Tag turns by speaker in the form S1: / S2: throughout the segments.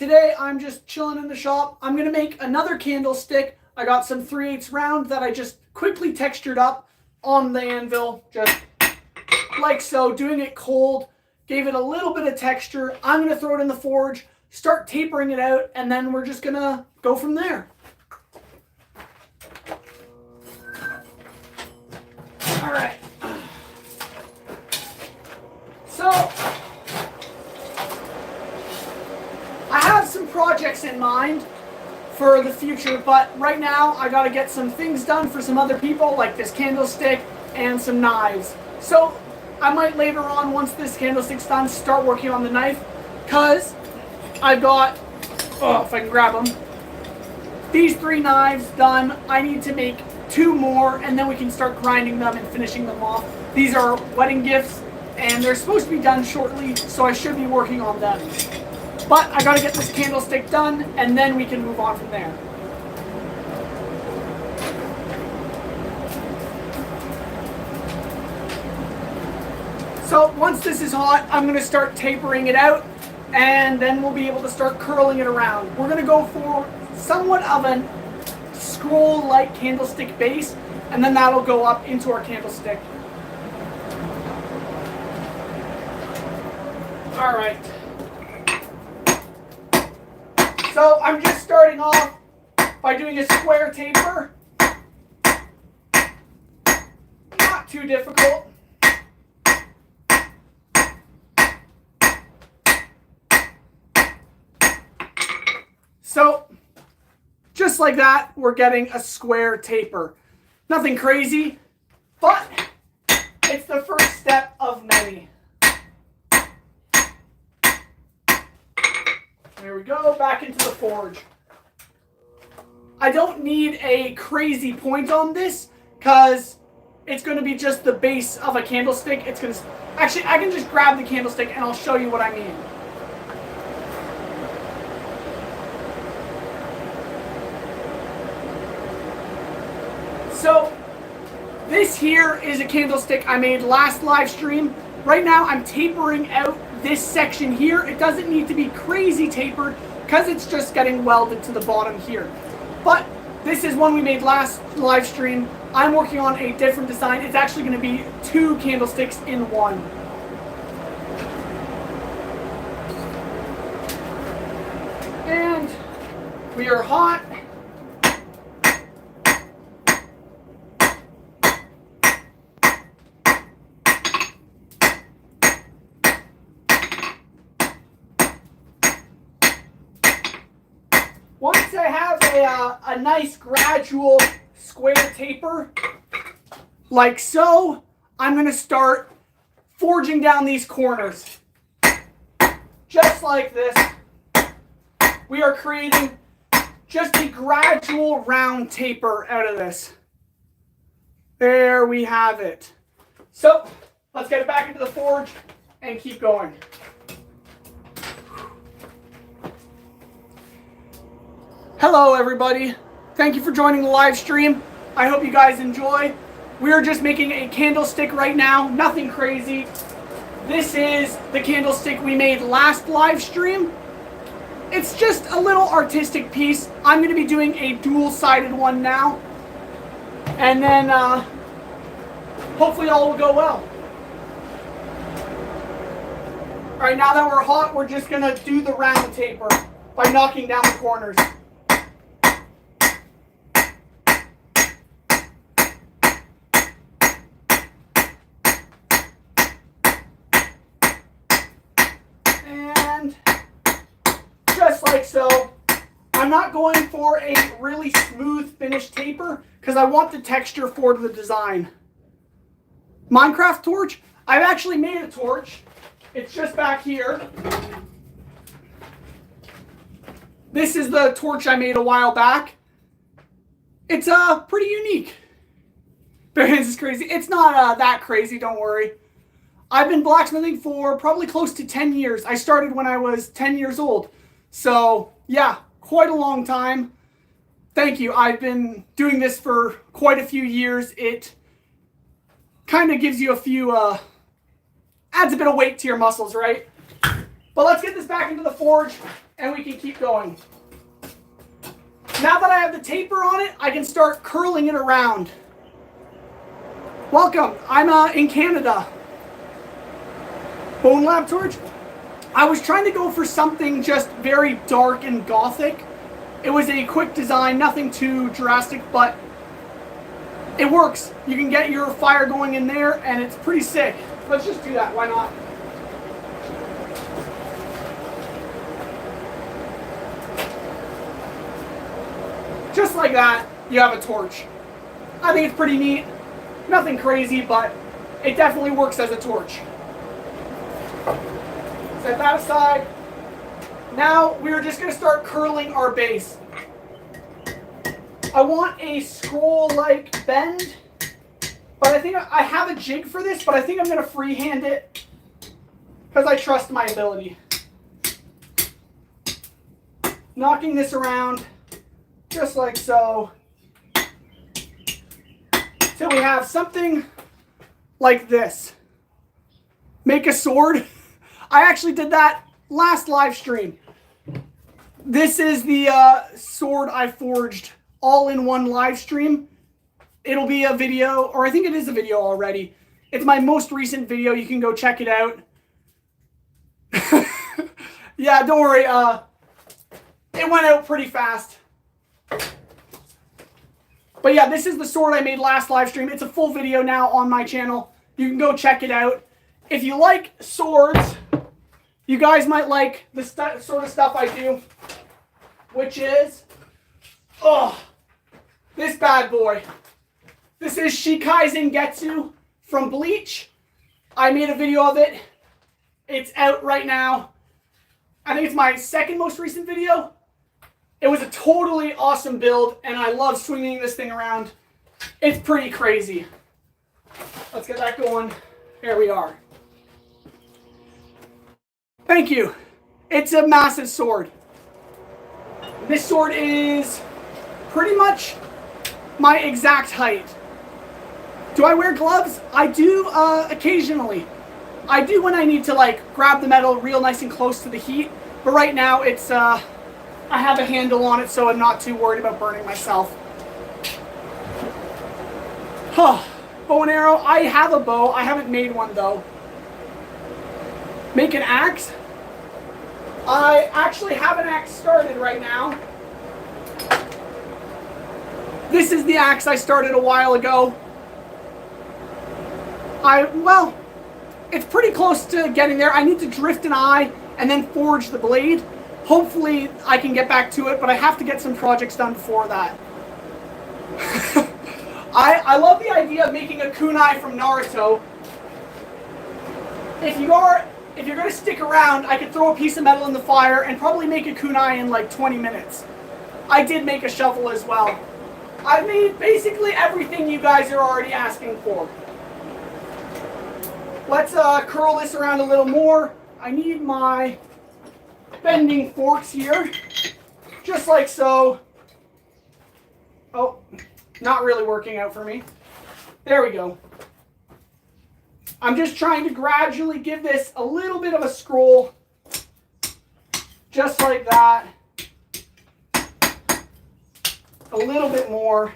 S1: Today I'm just chilling in the shop. I'm going to make another candlestick. I got some 3/8 round that I just quickly textured up on the anvil, just like so, doing it cold. Gave it a little bit of texture. I'm going to throw it in the forge, start tapering it out, and then we're just going to go from there. All right. So, I have some projects in mind for the future, but right now I gotta get some things done for some other people, like this candlestick and some knives. So I might later on, once this candlestick's done, start working on the knife, because I've got, if I can grab them, these 3 knives done. I need to make 2 more, and then we can start grinding them and finishing them off. These are wedding gifts, and they're supposed to be done shortly, so I should be working on them. But I gotta get this candlestick done, and then we can move on from there. So once this is hot, I'm gonna start tapering it out, and then we'll be able to start curling it around. We're gonna go for somewhat of a scroll-like candlestick base, and then that'll go up into our candlestick. All right. So I'm just starting off by doing a square taper. Not too difficult. So just like that, we're getting a square taper. Nothing crazy, but it's the first step of many. There we go, back into the forge. I don't need a crazy point on this, because it's going to be just the base of a candlestick. It's going to, actually, I can just grab the candlestick and I'll show you what I mean. So, this here is a candlestick I made last live stream. Right now I'm tapering out this section here. It doesn't need to be crazy tapered because it's just getting welded to the bottom here. But this is one we made last live stream. I'm working on a different design. It's actually going to be 2 candlesticks in one. And we are hot. Once I have a nice gradual square taper, like so, I'm going to start forging down these corners. Just like this. We are creating just a gradual round taper out of this. There we have it. So, let's get it back into the forge and keep going. Hello everybody, thank you for joining the live stream. I hope you guys enjoy. We are just making a candlestick right now, nothing crazy. This is the candlestick we made last live stream. It's just a little artistic piece. I'm going to be doing a dual-sided one now. And then hopefully all will go well. Alright, now that we're hot, we're just going to do the round taper by knocking down the corners. Just like so. I'm not going for a really smooth finished taper because I want the texture for the design. Minecraft torch. I've actually made a torch. It's just back here. This is the torch I made a while back. It's pretty unique. This is crazy. It's not that crazy, don't worry. I've been blacksmithing for probably close to 10 years. I started when I was 10 years old. So, yeah, quite a long time. Thank you. I've been doing this for quite a few years. It kind of gives you a few, adds a bit of weight to your muscles, right? But let's get this back into the forge and we can keep going. Now that I have the taper on it, I can start curling it around. Welcome, I'm in Canada. Bone Lab Torch. I was trying to go for something just very dark and gothic. It was a quick design, nothing too drastic, but it works. You can get your fire going in there and it's pretty sick. Let's just do that, why not? Just like that, you have a torch. I think it's pretty neat. Nothing crazy, but it definitely works as a torch. Set that aside. Now we're just going to start curling our base. I want a scroll-like bend, but I think I have a jig for this, but I think I'm going to freehand it because I trust my ability. Knocking this around just like so till we have something like this. Make a sword. I actually did that last live stream. This is the sword I forged all in one live stream. It'll be a video, or I think it is a video already. It's my most recent video. You can go check it out. Yeah, don't worry. It went out pretty fast. But yeah, this is the sword I made last live stream. It's a full video now on my channel. You can go check it out. If you like swords, you guys might like the sort of stuff I do, which is, this bad boy. This is Shikai Zengetsu from Bleach. I made a video of it. It's out right now. I think it's my second most recent video. It was a totally awesome build, and I love swinging this thing around. It's pretty crazy. Let's get that going. Here we are. Thank you. It's a massive sword. This sword is pretty much my exact height. Do I wear gloves? I do occasionally. I do when I need to like grab the metal real nice and close to the heat, but right now it's I have a handle on it, so I'm not too worried about burning myself. Bow and arrow. I have a bow. I haven't made one, though. Make an axe. I actually have an axe started right now. This is the axe I started a while ago. Well, it's pretty close to getting there. I need to drift an eye and then forge the blade. Hopefully I can get back to it, but I have to get some projects done before that. I love the idea of making a kunai from Naruto. If you're going to stick around, I could throw a piece of metal in the fire and probably make a kunai in like 20 minutes. I did make a shovel as well. I made basically everything you guys are already asking for. Let's curl this around a little more. I need my bending forks here, just like so. Oh, not really working out for me. There we go. I'm just trying to gradually give this a little bit of a scroll, just like that. A little bit more.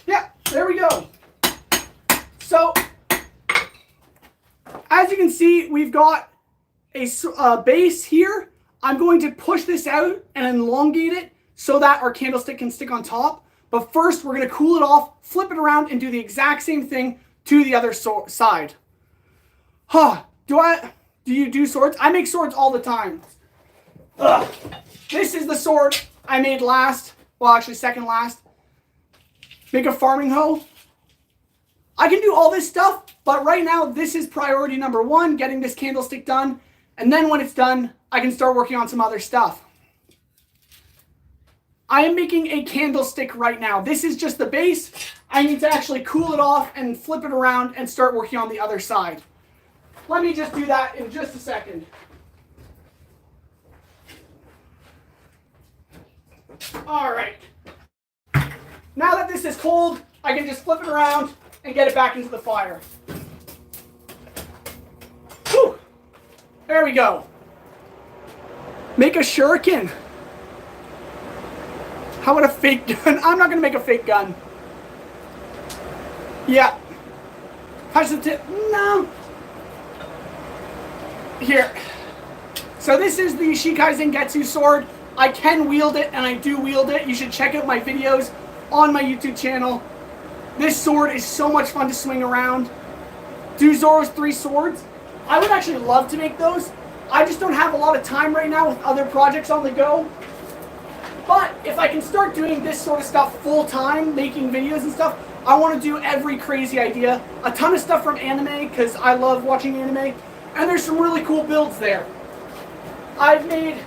S1: Yeah, there we go. So, as you can see, we've got a base here. I'm going to push this out and elongate it so that our candlestick can stick on top. But first, we're going to cool it off, flip it around, and do the exact same thing to the other side. Do you do swords? I make swords all the time. This is the sword I made last. Well, actually second last. Make a farming hoe. I can do all this stuff, but right now this is priority number one, getting this candlestick done. And then when it's done, I can start working on some other stuff. I am making a candlestick right now. This is just the base. I need to actually cool it off and flip it around and start working on the other side. Let me just do that in just a second. All right. Now that this is cold, I can just flip it around and get it back into the fire. There we go. Make a shuriken. How about a fake gun? I'm not going to make a fake gun. Yeah. How's the tip? No. Here. So this is the Shikai Zangetsu sword. I can wield it, and I do wield it. You should check out my videos on my YouTube channel. This sword is so much fun to swing around. Do Zoro's 3 swords. I would actually love to make those. I just don't have a lot of time right now with other projects on the go. But if I can start doing this sort of stuff full time, making videos and stuff, I want to do every crazy idea. A ton of stuff from anime, because I love watching anime. And there's some really cool builds there. I've made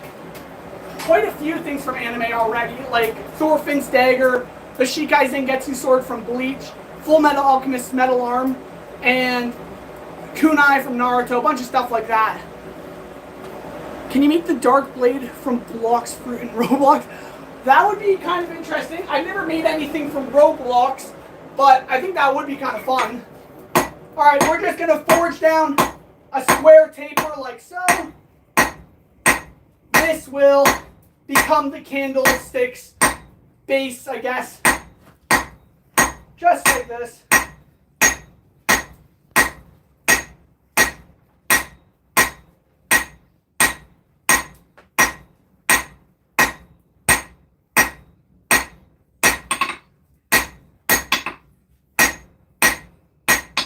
S1: quite a few things from anime already, like Thorfinn's dagger, the Shikai Zangetsu sword from Bleach, Full Metal Alchemist's metal arm, and kunai from Naruto, a bunch of stuff like that. Can you make the dark blade from blocks fruit in Roblox? That would be kind of interesting. I've never made anything from Roblox, but I think that would be kind of fun. Alright, we're just going to forge down a square taper like so. This will become the candlestick's base, I guess. Just like this.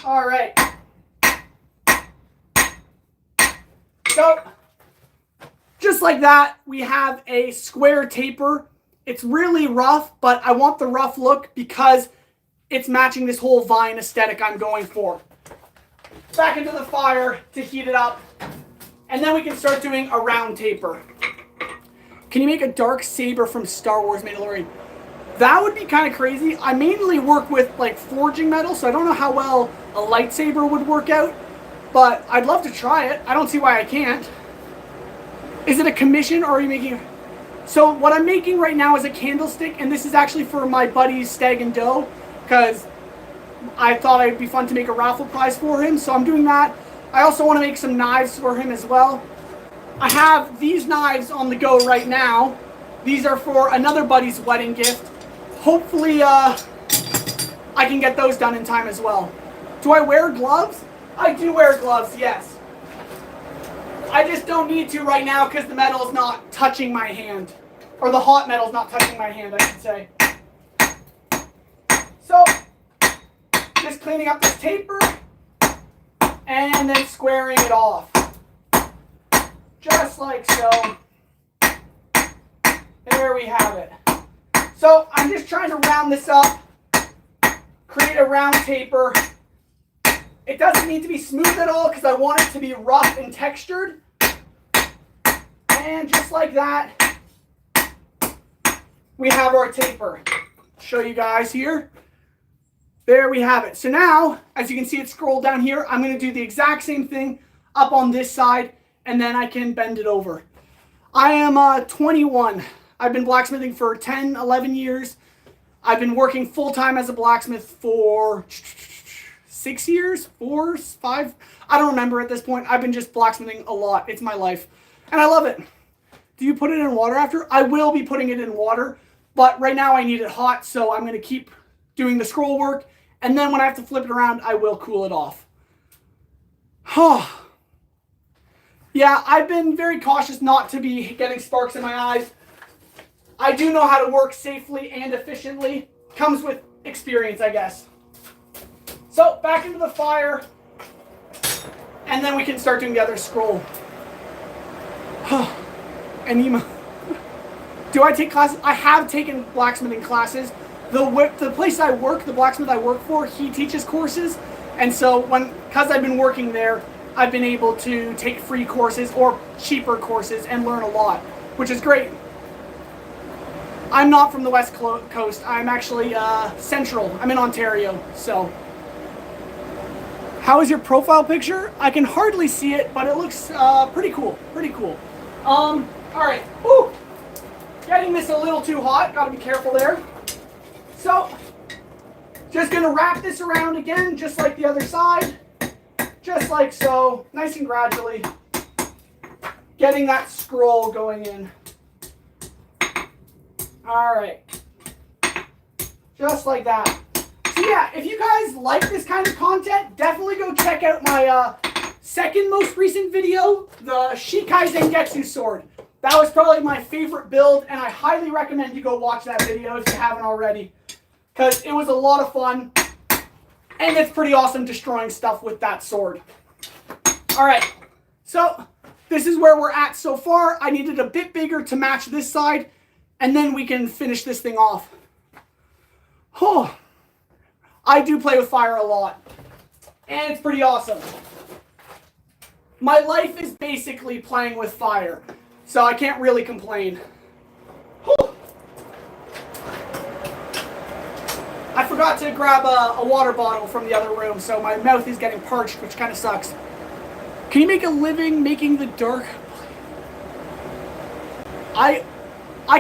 S1: All right. So, just like that, we have a square taper. It's really rough, but I want the rough look because it's matching this whole vine aesthetic I'm going for. Back into the fire to heat it up. And then we can start doing a round taper. Can you make a dark saber from Star Wars Mandalorian? That would be kind of crazy. I mainly work with like forging metal, so I don't know how well a lightsaber would work out. But I'd love to try it. I don't see why I can't. Is it a commission or are you making... So what I'm making right now is a candlestick, and this is actually for my buddy's Stag and Doe, because I thought it'd be fun to make a raffle prize for him, so I'm doing that. I also want to make some knives for him as well. I have these knives on the go right now. These are for another buddy's wedding gift. Hopefully I can get those done in time as well. Do I wear gloves? I do wear gloves, yes. I just don't need to right now because the metal is not touching my hand. Or the hot metal is not touching my hand, I should say. So, just cleaning up this taper and then squaring it off. Just like so. There we have it. So, I'm just trying to round this up, create a round taper. It doesn't need to be smooth at all because I want it to be rough and textured. And just like that, we have our taper. Show you guys here. There we have it. So now, as you can see it scrolled down here, I'm going to do the exact same thing up on this side, and then I can bend it over. I am 21. I've been blacksmithing for 10, 11 years. I've been working full-time as a blacksmith for 6 years, 4, 5. I don't remember at this point. I've been just blacksmithing a lot. It's my life. And I love it. Do you put it in water after? I will be putting it in water. But right now I need it hot, so I'm going to keep doing the scroll work. And then when I have to flip it around, I will cool it off. Yeah, I've been very cautious not to be getting sparks in my eyes. I do know how to work safely and efficiently. Comes with experience, I guess. So, back into the fire. And then we can start doing the other scroll. Anima. Do I take classes? I have taken blacksmithing classes. The place I work, the blacksmith I work for, he teaches courses. And so, because I've been working there, I've been able to take free courses or cheaper courses and learn a lot, which is great. I'm not from the West Coast. I'm actually central. I'm in Ontario, so. How is your profile picture? I can hardly see it, but it looks pretty cool. Pretty cool. All right. Ooh, getting this a little too hot. Got to be careful there. So, just gonna wrap this around again, just like the other side. Just like so, nice and gradually. getting that scroll going in. All right. Just like that. So yeah, if you guys like this kind of content, definitely go check out my second most recent video, the Shikai Zangetsu sword. That was probably my favorite build, and I highly recommend you go watch that video if you haven't already, because it was a lot of fun, and it's pretty awesome destroying stuff with that sword. Alright, so this is where we're at so far. I needed a bit bigger to match this side, and then we can finish this thing off. Oh, I do play with fire a lot, and it's pretty awesome. My life is basically playing with fire, so I can't really complain. Whew. I forgot to grab a water bottle from the other room, so my mouth is getting parched, which kind of sucks. Can you make a living making the dark? I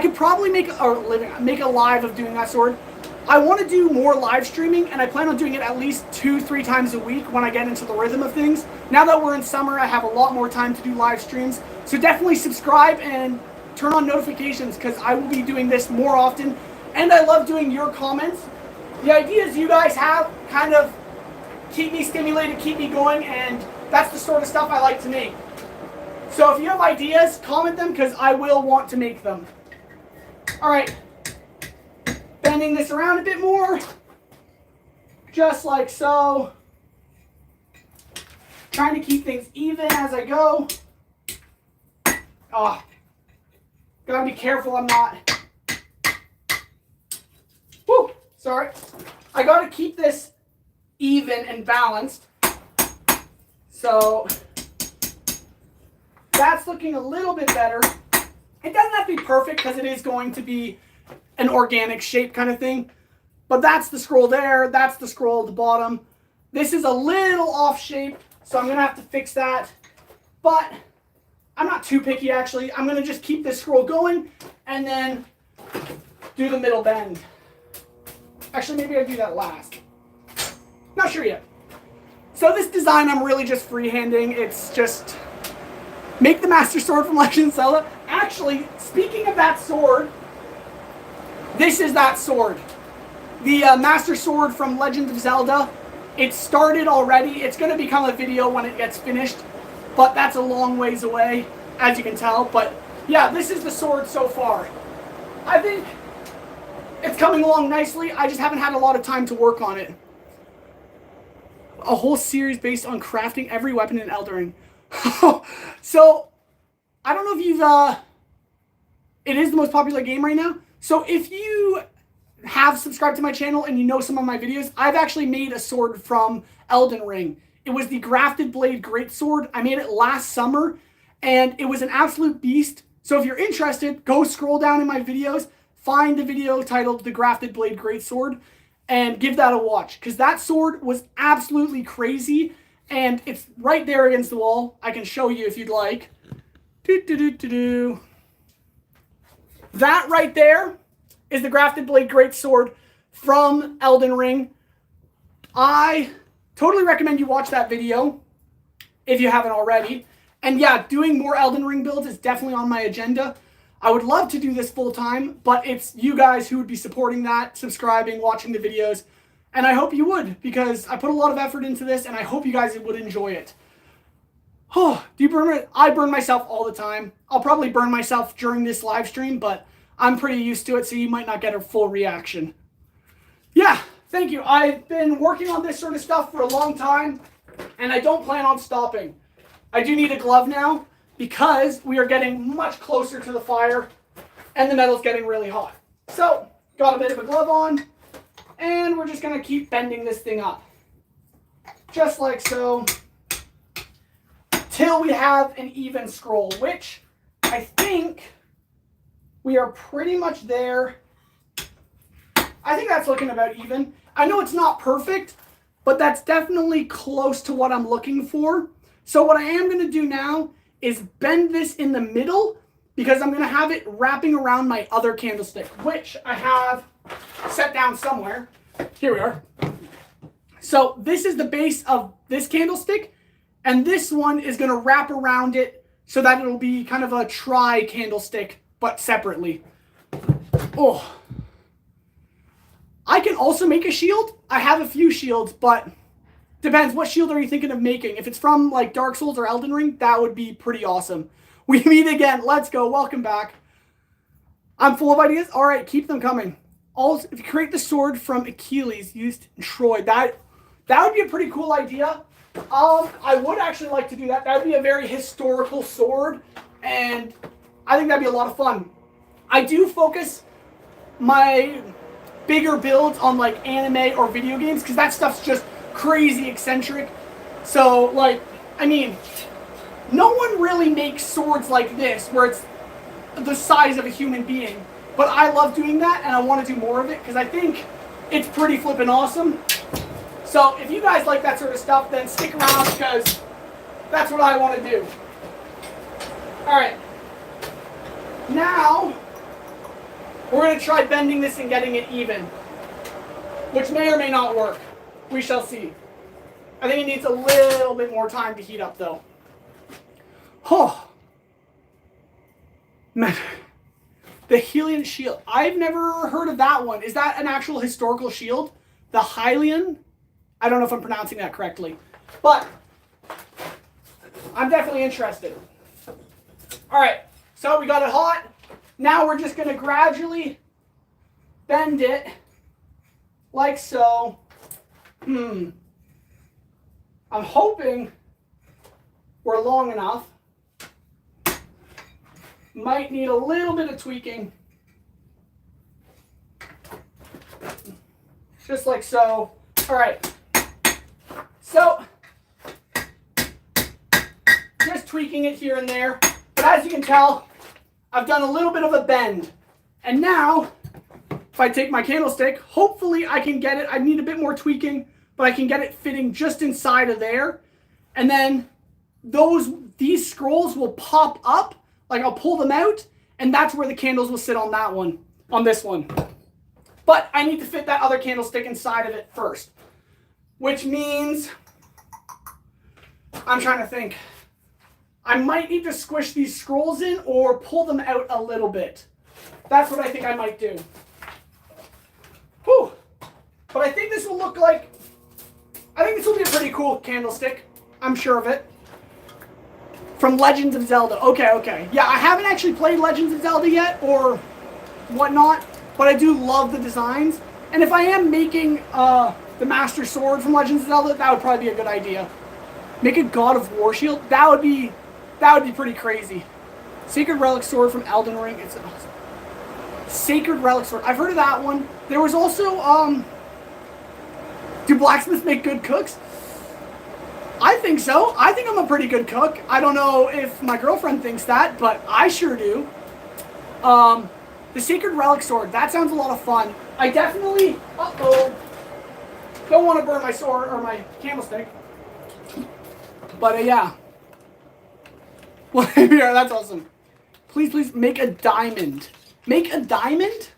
S1: could probably make a live of doing that sword. I want to do more live streaming, and I plan on doing it at least 2-3 times a week when I get into the rhythm of things. Now that we're in summer, I have a lot more time to do live streams. So definitely subscribe and turn on notifications, because I will be doing this more often. And I love doing your comments. The ideas you guys have kind of keep me stimulated, keep me going, and that's the sort of stuff I like to make. So if you have ideas, comment them, because I will want to make them. Alright. Bending this around a bit more, just like so. Trying to keep things even as I go. Oh, gotta be careful I'm not. Whew, sorry. I gotta keep this even and balanced. So that's looking a little bit better. It doesn't have to be perfect because it is going to be an organic shape kind of thing. But that's the scroll there. That's the scroll at the bottom. This is a little off shape, so I'm going to have to fix that. But I'm not too picky, actually. I'm going to just keep this scroll going and then do the middle bend. Actually, maybe I'll do that last. Not sure yet. So this design, I'm really just freehanding. It's just make the Master Sword from Legend of Zelda. Actually, speaking of that sword, this is that sword. The Master Sword from Legend of Zelda. It started already. It's going to become a video when it gets finished. But that's a long ways away, as you can tell. But yeah, this is the sword so far. I think it's coming along nicely. I just haven't had a lot of time to work on it. A whole series based on crafting every weapon in Elden Ring. So, I don't know if you've... it is the most popular game right now. So if you have subscribed to my channel and you know some of my videos, I've actually made a sword from Elden Ring. It was the Grafted Blade Greatsword. I made it last summer, and it was an absolute beast. So if you're interested, go scroll down in my videos, find the video titled The Grafted Blade Greatsword, and give that a watch. Because that sword was absolutely crazy, and it's right there against the wall. I can show you if you'd like. That right there is the Grafted Blade Greatsword from Elden Ring. I totally recommend you watch that video if you haven't already. And yeah, doing more Elden Ring builds is definitely on my agenda. I would love to do this full time, but it's you guys who would be supporting that, subscribing, watching the videos. And I hope you would, because I put a lot of effort into this, and I hope you guys would enjoy it. Oh, do you burn it? I burn myself all the time. I'll probably burn myself during this live stream, but I'm pretty used to it, so you might not get a full reaction. Yeah, thank you. I've been working on this sort of stuff for a long time, and I don't plan on stopping. I do need a glove now, because we are getting much closer to the fire, and the metal's getting really hot. So, got a bit of a glove on, and we're just going to keep bending this thing up. Just like so. Till we have an even scroll, which I think we are pretty much there. I think that's looking about even. I know it's not perfect, but that's definitely close to what I'm looking for. So what I am going to do now is bend this in the middle, because I'm going to have it wrapping around my other candlestick, which I have set down somewhere. Here we are. So this is the base of this candlestick, and this one is going to wrap around it so that it'll be kind of a tri-candlestick, but separately. Oh. I can also make a shield. I have a few shields, but depends. What shield are you thinking of making? If it's from like Dark Souls or Elden Ring, that would be pretty awesome. We meet again. Let's go. Welcome back. I'm full of ideas. All right, keep them coming. Also, if you create the sword from Achilles used in Troy, that would be a pretty cool idea. I would actually like to do that. That would be a very historical sword, and I think that'd be a lot of fun. I do focus my bigger builds on like anime or video games because that stuff's just crazy eccentric. So like, I mean, no one really makes swords like this where it's the size of a human being, but I love doing that and I want to do more of it because I think it's pretty flippin' awesome. So if you guys like that sort of stuff, then stick around because that's what I want to do. Alright, now we're going to try bending this and getting it even, which may or may not work. We shall see. I think it needs a little bit more time to heat up though. Oh. Man. The Hylian shield. I've never heard of that one. Is that an actual historical shield? The Hylian? I don't know if I'm pronouncing that correctly. But I'm definitely interested. Alright. So we got it hot. Now we're just going to gradually bend it like so. I'm hoping we're long enough. Might need a little bit of tweaking. Just like so. All right. So, just tweaking it here and there. But as you can tell, I've done a little bit of a bend. And now, if I take my candlestick, hopefully I can get it. I need a bit more tweaking, but I can get it fitting just inside of there. And then these scrolls will pop up. Like I'll pull them out, and that's where the candles will sit on that one, on this one. But I need to fit that other candlestick inside of it first. Which means, I'm trying to think. I might need to squish these scrolls in or pull them out a little bit. That's what I think I might do. Whew. But I think this will look like, I think this will be a pretty cool candlestick. I'm sure of it. From Legends of Zelda. Okay. Yeah, I haven't actually played Legends of Zelda yet or whatnot, but I do love the designs. And if I am making the Master Sword from Legends of Zelda, that would probably be a good idea. Make a God of War shield. That would be pretty crazy. Sacred Relic Sword from Elden Ring. It's awesome. Sacred Relic Sword. I've heard of that one. There was also do blacksmiths make good cooks? I think so. I think I'm a pretty good cook. I don't know if my girlfriend thinks that, but I sure do. The Sacred Relic Sword. That sounds a lot of fun. I definitely... don't want to burn my sword or my candlestick. But yeah. Well, yeah, that's awesome. Please make a diamond. Make a diamond?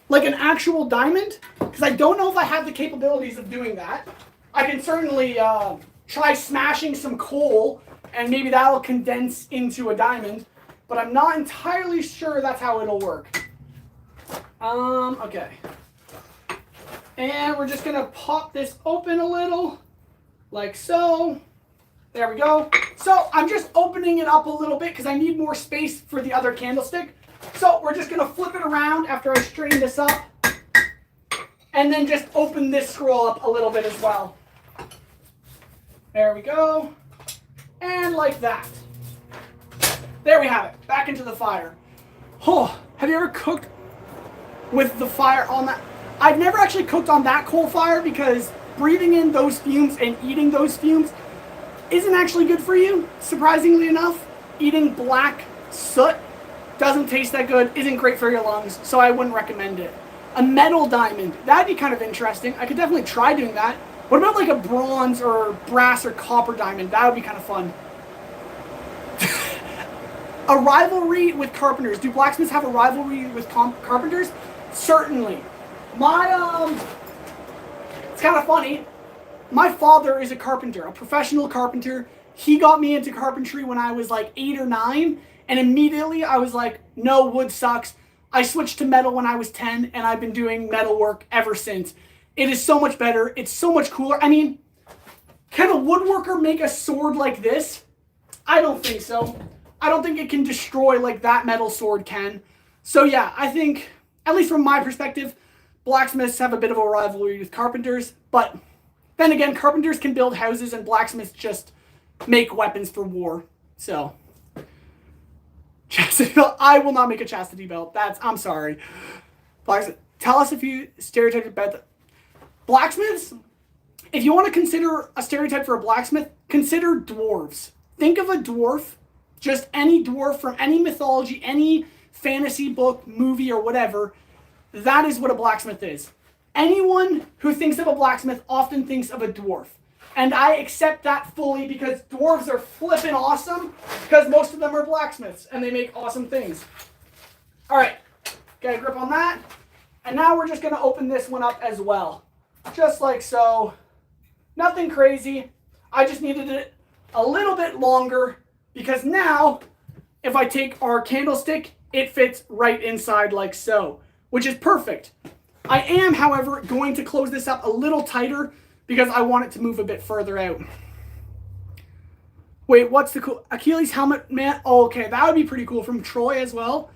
S1: Like an actual diamond? Because I don't know if I have the capabilities of doing that. I can certainly... try smashing some coal, and maybe that'll condense into a diamond. But I'm not entirely sure that's how it'll work. Okay. And we're just going to pop this open a little, like so. There we go. So I'm just opening it up a little bit because I need more space for the other candlestick. So we're just going to flip it around after I straighten this up. And then just open this scroll up a little bit as well. There we go. And like that. There we have it. Back into the fire. Oh, have you ever cooked with the fire on that? I've never actually cooked on that coal fire because breathing in those fumes and eating those fumes isn't actually good for you, surprisingly enough. Eating black soot doesn't taste that good, isn't great for your lungs, so I wouldn't recommend it. A metal diamond, that'd be kind of interesting. I could definitely try doing that. What about like a bronze or brass or copper diamond? That would be kind of fun. A rivalry with carpenters. Do blacksmiths have a rivalry with carpenters? Certainly. It's kind of funny. My father is a carpenter, a professional carpenter, he got me into carpentry when I was like 8 or 9, and immediately I was like, no, wood sucks. I switched to metal when I was 10, and I've been doing metal work ever since. It is so much better. It's so much cooler. I mean, can a woodworker make a sword like this? I don't think so. I don't think it can destroy like that metal sword can. So yeah, I think, at least from my perspective, blacksmiths have a bit of a rivalry with carpenters. But then again, carpenters can build houses and blacksmiths just make weapons for war. So, chastity belt. I will not make a chastity belt. I'm sorry. Blacksmith, tell us if you stereotype about blacksmiths. If you want to consider a stereotype for a blacksmith, consider dwarves. Think of a dwarf, just any dwarf from any mythology, any fantasy book, movie, or whatever. That is what a blacksmith is. Anyone who thinks of a blacksmith often thinks of a dwarf. And I accept that fully because dwarves are flippin' awesome because most of them are blacksmiths and they make awesome things. All right, get a grip on that. And now we're just gonna open this one up as well. Just like so. Nothing crazy. I just needed it a little bit longer because now if I take our candlestick, it fits right inside like so, which is perfect. I am, however, going to close this up a little tighter because I want it to move a bit further out. Wait, what's the cool Achilles helmet, man? Oh, okay, that would be pretty cool from Troy as well.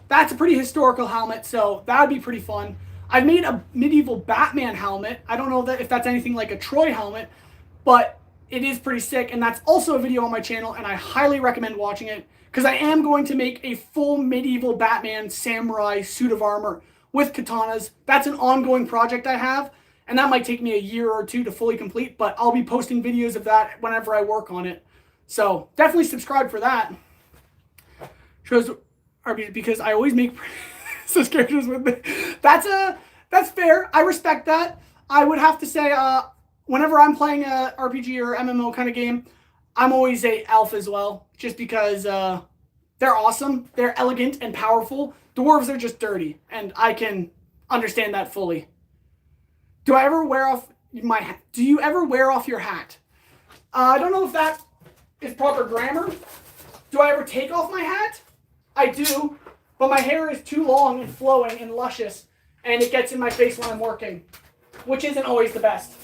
S1: That's a pretty historical helmet, so that would be pretty fun. I've made a medieval Batman helmet. I don't know if that's anything like a Troy helmet, but it is pretty sick, and that's also a video on my channel, and I highly recommend watching it because I am going to make a full medieval Batman samurai suit of armor with katanas. That's an ongoing project I have, and that might take me a year or two to fully complete, but I'll be posting videos of that whenever I work on it. So definitely subscribe for that. Shows because I always make such characters with me. That's fair. I respect that. I would have to say, whenever I'm playing a RPG or MMO kind of game, I'm always a elf as well, just because they're awesome, they're elegant and powerful. Dwarves are just dirty, and I can understand that fully. Do you ever wear off your hat? I don't know if that is proper grammar. Do I ever take off my hat? I do, but my hair is too long and flowing and luscious, and it gets in my face when I'm working, which isn't always the best.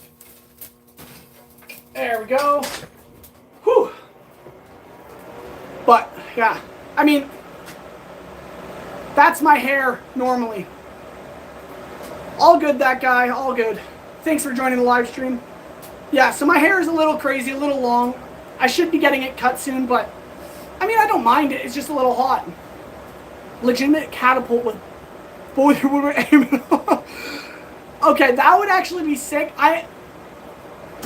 S1: There we go. Whew. But, yeah, I mean, that's my hair normally. All good, that guy, all good. Thanks for joining the live stream. Yeah, so my hair is a little crazy, a little long. I should be getting it cut soon, but I mean, I don't mind it. It's just a little hot. Legitimate catapult with both your women aiming. Okay, that would actually be sick.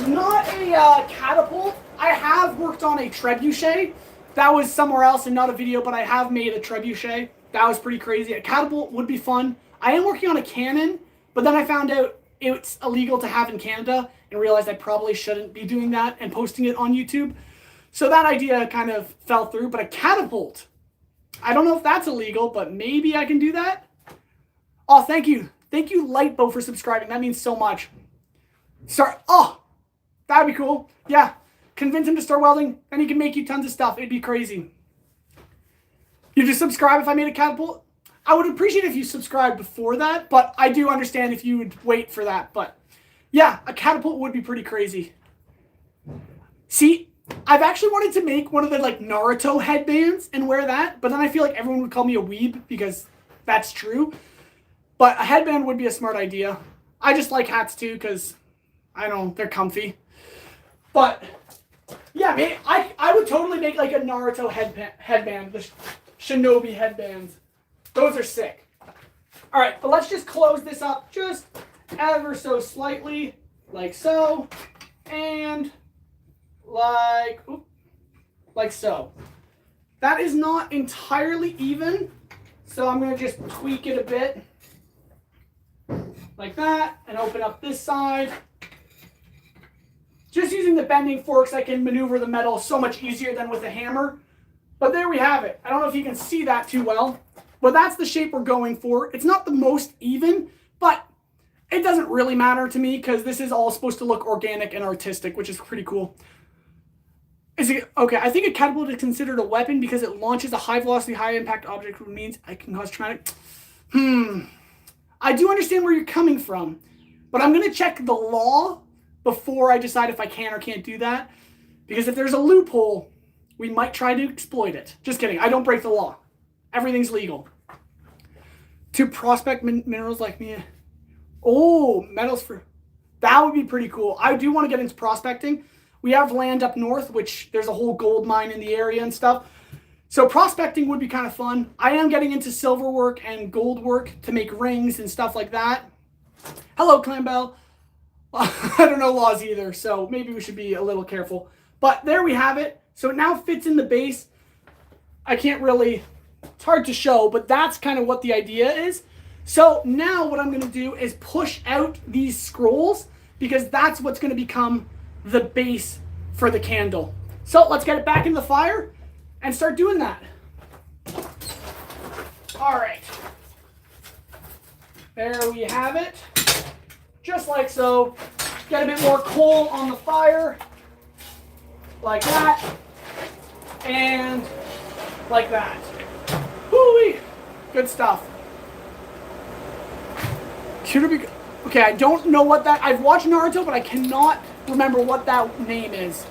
S1: Not a catapult. I have worked on a trebuchet. That was somewhere else and not a video, but I have made a trebuchet. That was pretty crazy. A catapult would be fun. I am working on a cannon, but then I found out it's illegal to have in Canada and realized I probably shouldn't be doing that and posting it on YouTube. So that idea kind of fell through, but a catapult, I don't know if that's illegal, but maybe I can do that. Oh, thank you. Thank you, Lightbow, for subscribing. That means so much. Oh, that'd be cool. Yeah, convince him to start welding, then he can make you tons of stuff. It'd be crazy. You just subscribe if I made a catapult? I would appreciate if you subscribed before that, but I do understand if you would wait for that. But yeah, a catapult would be pretty crazy. See, I've actually wanted to make one of the like Naruto headbands and wear that, but then I feel like everyone would call me a weeb because that's true. But a headband would be a smart idea. I just like hats too because, I don't know, they're comfy. But yeah, man, I would totally make like a Naruto headband, the Shinobi headbands. Those are sick. All right, but let's just close this up just ever so slightly, like so, and like so. That is not entirely even, so I'm gonna just tweak it a bit, like that, and open up this side. Just using the bending forks, I can maneuver the metal so much easier than with a hammer. But there we have it. I don't know if you can see that too well, but that's the shape we're going for. It's not the most even, but it doesn't really matter to me because this is all supposed to look organic and artistic, which is pretty cool. Is it okay? I think a catapult is considered a weapon because it launches a high velocity, high impact object, which means I can cause traumatic. I do understand where you're coming from, but I'm gonna check the law before I decide if I can or can't do that. Because if there's a loophole, we might try to exploit it. Just kidding. I don't break the law. Everything's legal. To prospect minerals like me. Oh, metals for... That would be pretty cool. I do want to get into prospecting. We have land up north, which there's a whole gold mine in the area and stuff. So prospecting would be kind of fun. I am getting into silver work and gold work to make rings and stuff like that. Hello, Clambell. I don't know laws either, so maybe we should be a little careful. But there we have it. So it now fits in the base. I can't really... It's hard to show, but that's kind of what the idea is. So now what I'm going to do is push out these scrolls because that's what's going to become the base for the candle. So let's get it back in the fire and start doing that. All right. There we have it. Just like so. Get a bit more coal on the fire. Like that. And like that. Whoo-wee. Good stuff. Okay, I don't know what that... I've watched Naruto, but I cannot remember what that name is.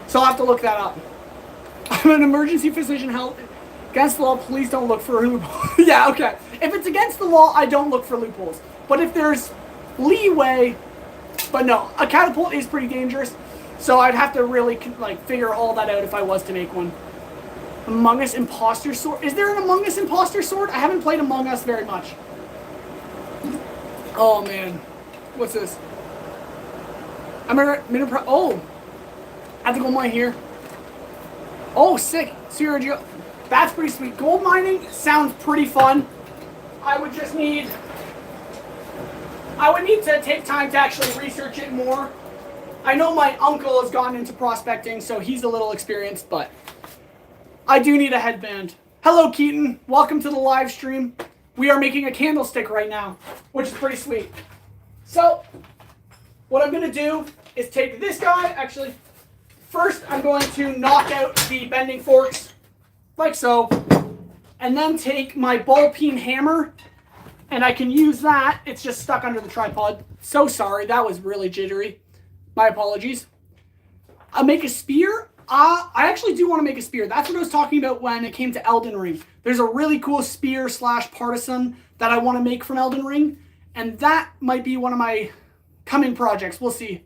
S1: So I'll have to look that up. I'm an emergency physician. Help. Against the law, please don't look for loopholes. Yeah, okay. If it's against the law, I don't look for loopholes. But if there's leeway... But no, a catapult is pretty dangerous. So I'd have to really figure all that out if I was to make one. Among Us Imposter Sword. Is there an Among Us Imposter Sword? I haven't played Among Us very much. Oh, man. What's this? Oh. I have the gold mine here. Oh, sick. Sergio. That's pretty sweet. Gold mining sounds pretty fun. I would need to take time to actually research it more. I know my uncle has gone into prospecting, so he's a little experienced, but I do need a headband. Hello, Keaton. Welcome to the live stream. We are making a candlestick right now, which is pretty sweet. So, what I'm going to do is take this guy. Actually, first I'm going to knock out the bending forks, like so, and then take my ball peen hammer, and I can use that. It's just stuck under the tripod. So sorry, that was really jittery. My apologies. I'll make a spear. I actually do want to make a spear. That's what I was talking about when it came to Elden Ring. There's a really cool spear / partisan that I want to make from Elden Ring. And that might be one of my coming projects. We'll see.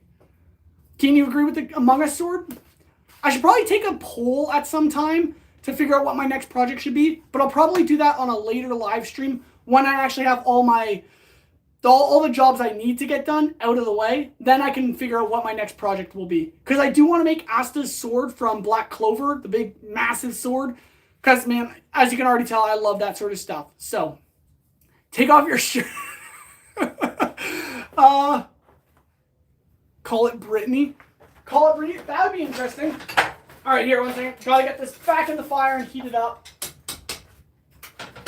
S1: Can you agree with the Among Us sword? I should probably take a poll at some time to figure out what my next project should be. But I'll probably do that on a later live stream when I actually have all the jobs I need to get done out of the way. Then I can figure out what my next project will be. Because I do want to make Asta's sword from Black Clover, the big massive sword. Because, man, as you can already tell, I love that sort of stuff. So, take off your shirt. Call it Brittany. Call it Brittany. That would be interesting. All right, here, one second. Gotta get this back in the fire and heat it up.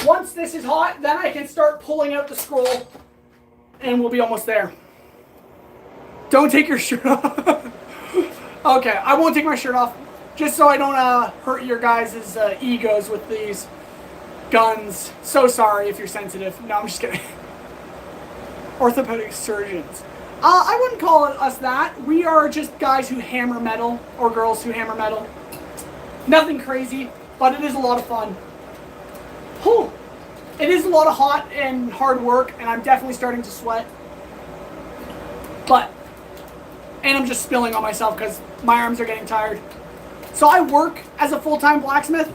S1: Once this is hot, then I can start pulling out the scroll. And we'll be almost there. Don't take your shirt off. Okay, I won't take my shirt off. Just so I don't hurt your guys' egos with these guns. So sorry if you're sensitive. No, I'm just kidding. Orthopedic surgeons. I wouldn't call us that. We are just guys who hammer metal. Or girls who hammer metal. Nothing crazy. But it is a lot of fun. Whew. It is a lot of hot and hard work, and I'm definitely starting to sweat. And I'm just spilling on myself because my arms are getting tired. So I work as a full-time blacksmith.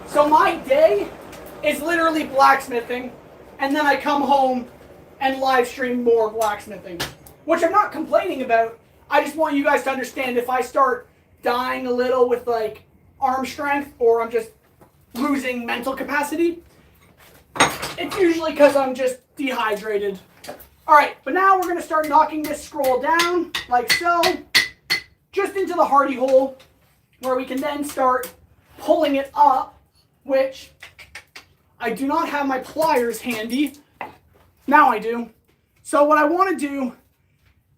S1: So my day is literally blacksmithing, and then I come home and live stream more blacksmithing. Which I'm not complaining about. I just want you guys to understand if I start dying a little with arm strength, or I'm just losing mental capacity, it's usually because I'm just dehydrated. Alright, but now we're going to start knocking this scroll down, like so, just into the hardy hole, where we can then start pulling it up, which I do not have my pliers handy. Now I do. So what I want to do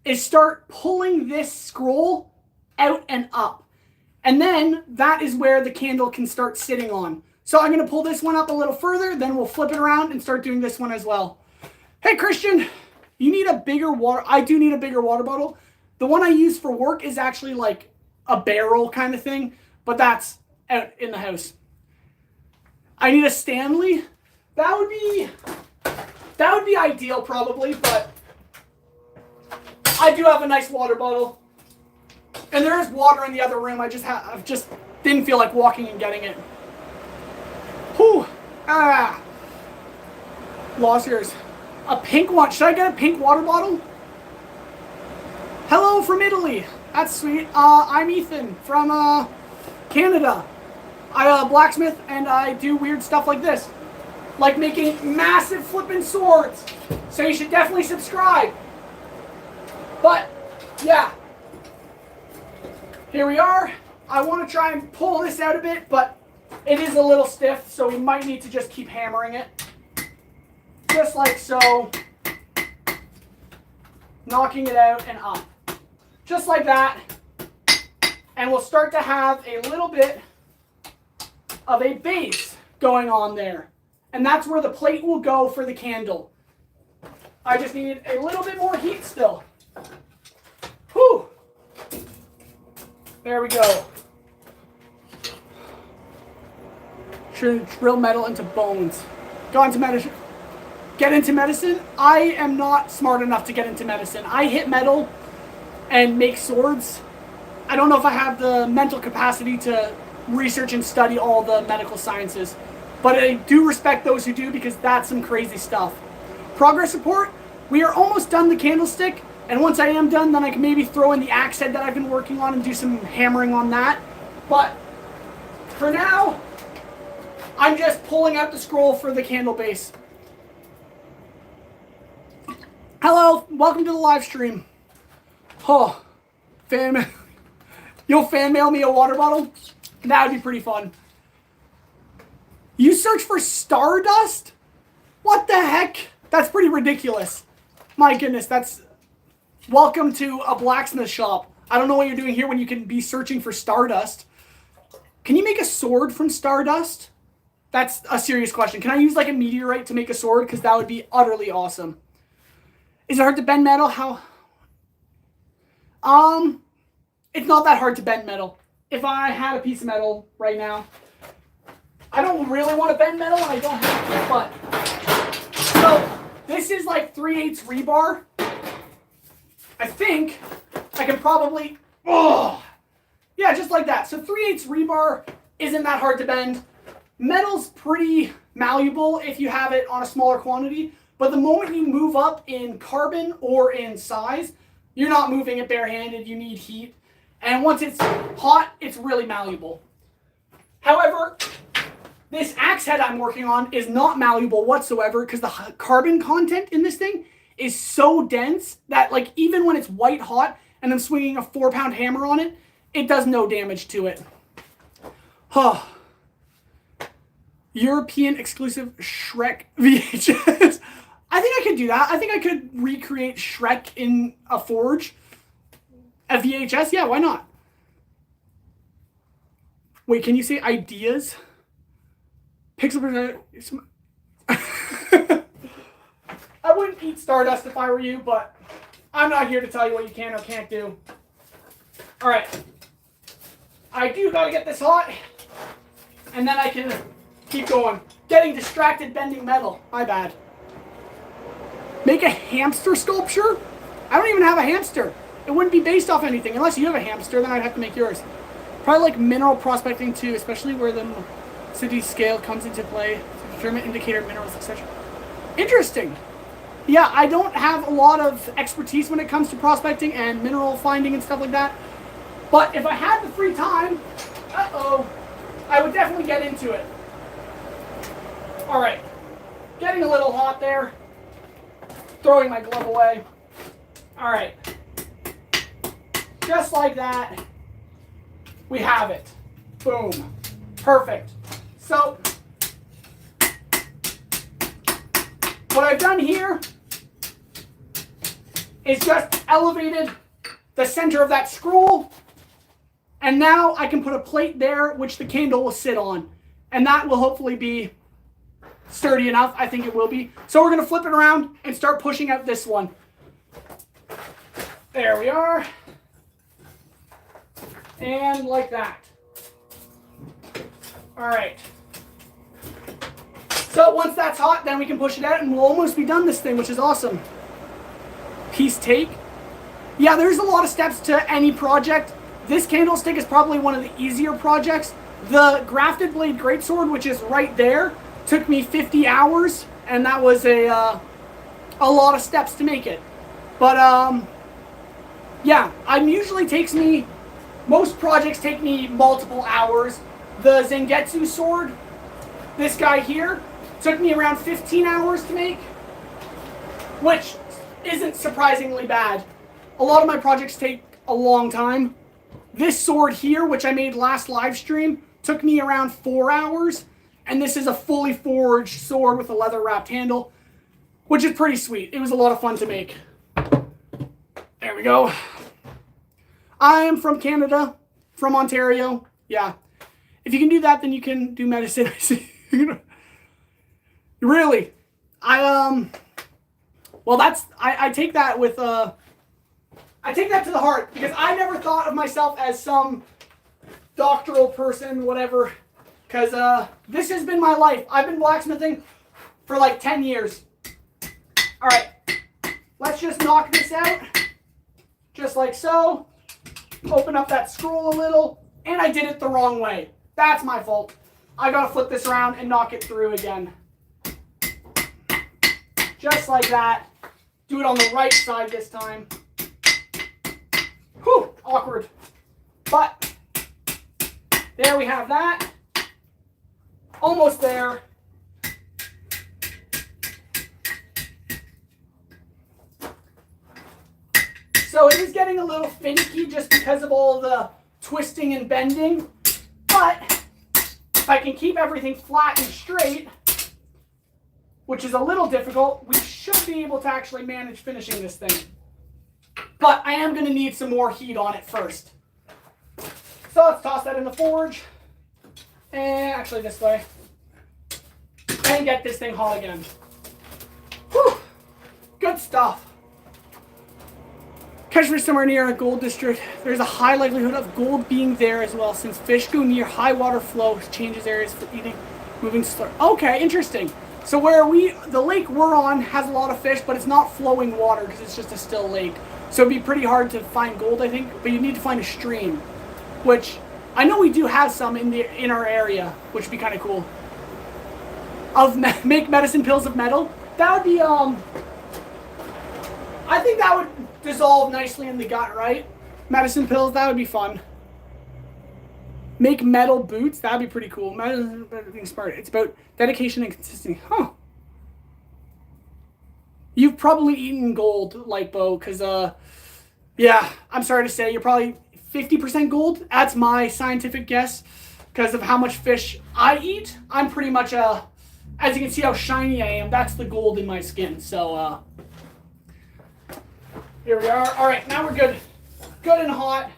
S1: is start pulling this scroll out and up. And then that is where the candle can start sitting on. So I'm going to pull this one up a little further, then we'll flip it around and start doing this one as well. Hey, Christian, you need a bigger water. I do need a bigger water bottle. The one I use for work is actually like a barrel kind of thing, but that's out in the house. I need a Stanley. That would be ideal probably, but I do have a nice water bottle. And there is water in the other room. I just didn't feel like walking and getting it. Whew. Lost yours. A pink one. Should I get a pink water bottle? Hello from Italy. That's sweet. I'm Ethan from Canada. I blacksmith and I do weird stuff like this. Like making massive flippin' swords. So you should definitely subscribe. But, yeah. Here we are. I want to try and pull this out a bit, but it is a little stiff, so we might need to just keep hammering it. Just like so. Knocking it out and up. Just like that. And we'll start to have a little bit of a base going on there. And that's where the plate will go for the candle. I just need a little bit more heat still. Whew. There we go. Should drill metal into bones. Go into medicine. Get into medicine? I am not smart enough to get into medicine. I hit metal and make swords. I don't know if I have the mental capacity to research and study all the medical sciences. But I do respect those who do because that's some crazy stuff. Progress report. We are almost done the candlestick. And once I am done, then I can maybe throw in the axe head that I've been working on and do some hammering on that. But for now, I'm just pulling out the scroll for the candle base. Hello, welcome to the live stream. Oh, you'll fan mail me a water bottle? That would be pretty fun. You search for Stardust? What the heck? That's pretty ridiculous. My goodness, that's... Welcome to a blacksmith shop. I don't know what you're doing here when you can be searching for Stardust. Can you make a sword from Stardust? That's a serious question. Can I use like a meteorite to make a sword? Because that would be utterly awesome. Is it hard to bend metal? How? It's not that hard to bend metal. If I had a piece of metal right now, I don't really want to bend metal, and I don't have to, but... So, this is like 3/8 rebar. I think I can probably... Oh! Yeah, just like that. So 3/8 rebar isn't that hard to bend. Metal's pretty malleable if you have it on a smaller quantity, but the moment you move up in carbon or in size, you're not moving it barehanded, you need heat. And once it's hot, it's really malleable. However, this axe head I'm working on is not malleable whatsoever because the carbon content in this thing is so dense that like even when it's white hot and I'm swinging a 4-pound hammer on it, it does no damage to it. Huh. European exclusive Shrek VHS. I think I could do that. I think I could recreate Shrek in a forge. A VHS? Yeah, why not? Wait, can you say ideas? Pixel percent. I wouldn't eat Stardust if I were you, but I'm not here to tell you what you can or can't do. Alright. I do gotta get this hot, and then I can keep going. Getting distracted bending metal. My bad. Make a hamster sculpture? I don't even have a hamster. It wouldn't be based off anything. Unless you have a hamster, then I'd have to make yours. Probably like mineral prospecting too, especially where the city scale comes into play to determine indicator minerals, etc. Interesting. Yeah, I don't have a lot of expertise when it comes to prospecting and mineral finding and stuff like that. But if I had the free time, I would definitely get into it. Alright. Getting a little hot there. Throwing my glove away. Alright. Just like that. We have it. Boom. Perfect. So, what I've done here is just elevated the center of that scroll And now I can put a plate there, which the candle will sit on. And that will hopefully be sturdy enough. I think it will be. So we're going to flip it around and start pushing out this one. There we are. And like that. All right. So once that's hot, then we can push it out and we'll almost be done this thing, which is awesome. Piece take. Yeah, there's a lot of steps to any project. This candlestick is probably one of the easier projects. The grafted blade greatsword, which is right there, took me 50 hours, and that was a lot of steps to make it. But yeah, most projects take me multiple hours. The Zangetsu sword, this guy here, took me around 15 hours to make, which isn't surprisingly bad. A lot of my projects take a long time. This sword here, which I made last live stream, took me around 4 hours. And this is a fully forged sword with a leather wrapped handle, which is pretty sweet. It was a lot of fun to make. There we go. I am from Canada, from Ontario. Yeah. If you can do that, then you can do medicine. I see. Really. Well, I take that with, I take that to the heart, because I never thought of myself as some doctoral person, whatever, because this has been my life. I've been blacksmithing for like 10 years. All right, let's just knock this out, just like so. Open up that scroll a little, and I did it the wrong way. That's my fault. I gotta flip this around and knock it through again. Just like that. Do it on the right side this time. Whew, awkward. But there we have that. Almost there. So it is getting a little finicky just because of all the twisting and bending. But if I can keep everything flat and straight, which is a little difficult, we should be able to actually manage finishing this thing. But I am going to need some more heat on it first. So let's toss that in the forge. And actually this way. And get this thing hot again. Whew. Good stuff. Catch me somewhere near a gold district. There's a high likelihood of gold being there as well, since fish go near high water flow, changes areas for eating, moving slow. Okay, interesting. So the lake we're on has a lot of fish, but it's not flowing water because it's just a still lake. So it'd be pretty hard to find gold, I think, but you need to find a stream, which I know we do have some in our area, which would be kind of cool. Make medicine pills of metal. That would be I think that would dissolve nicely in the gut, right? Medicine pills, that would be fun. Make metal boots, that'd be pretty cool. Being smart. It's about dedication and consistency. Huh. You've probably eaten gold, like Bo, because, yeah, I'm sorry to say, you're probably 50% gold. That's my scientific guess, because of how much fish I eat. I'm pretty much, as you can see how shiny I am, that's the gold in my skin. So, here we are. All right, now we're good. Good and hot.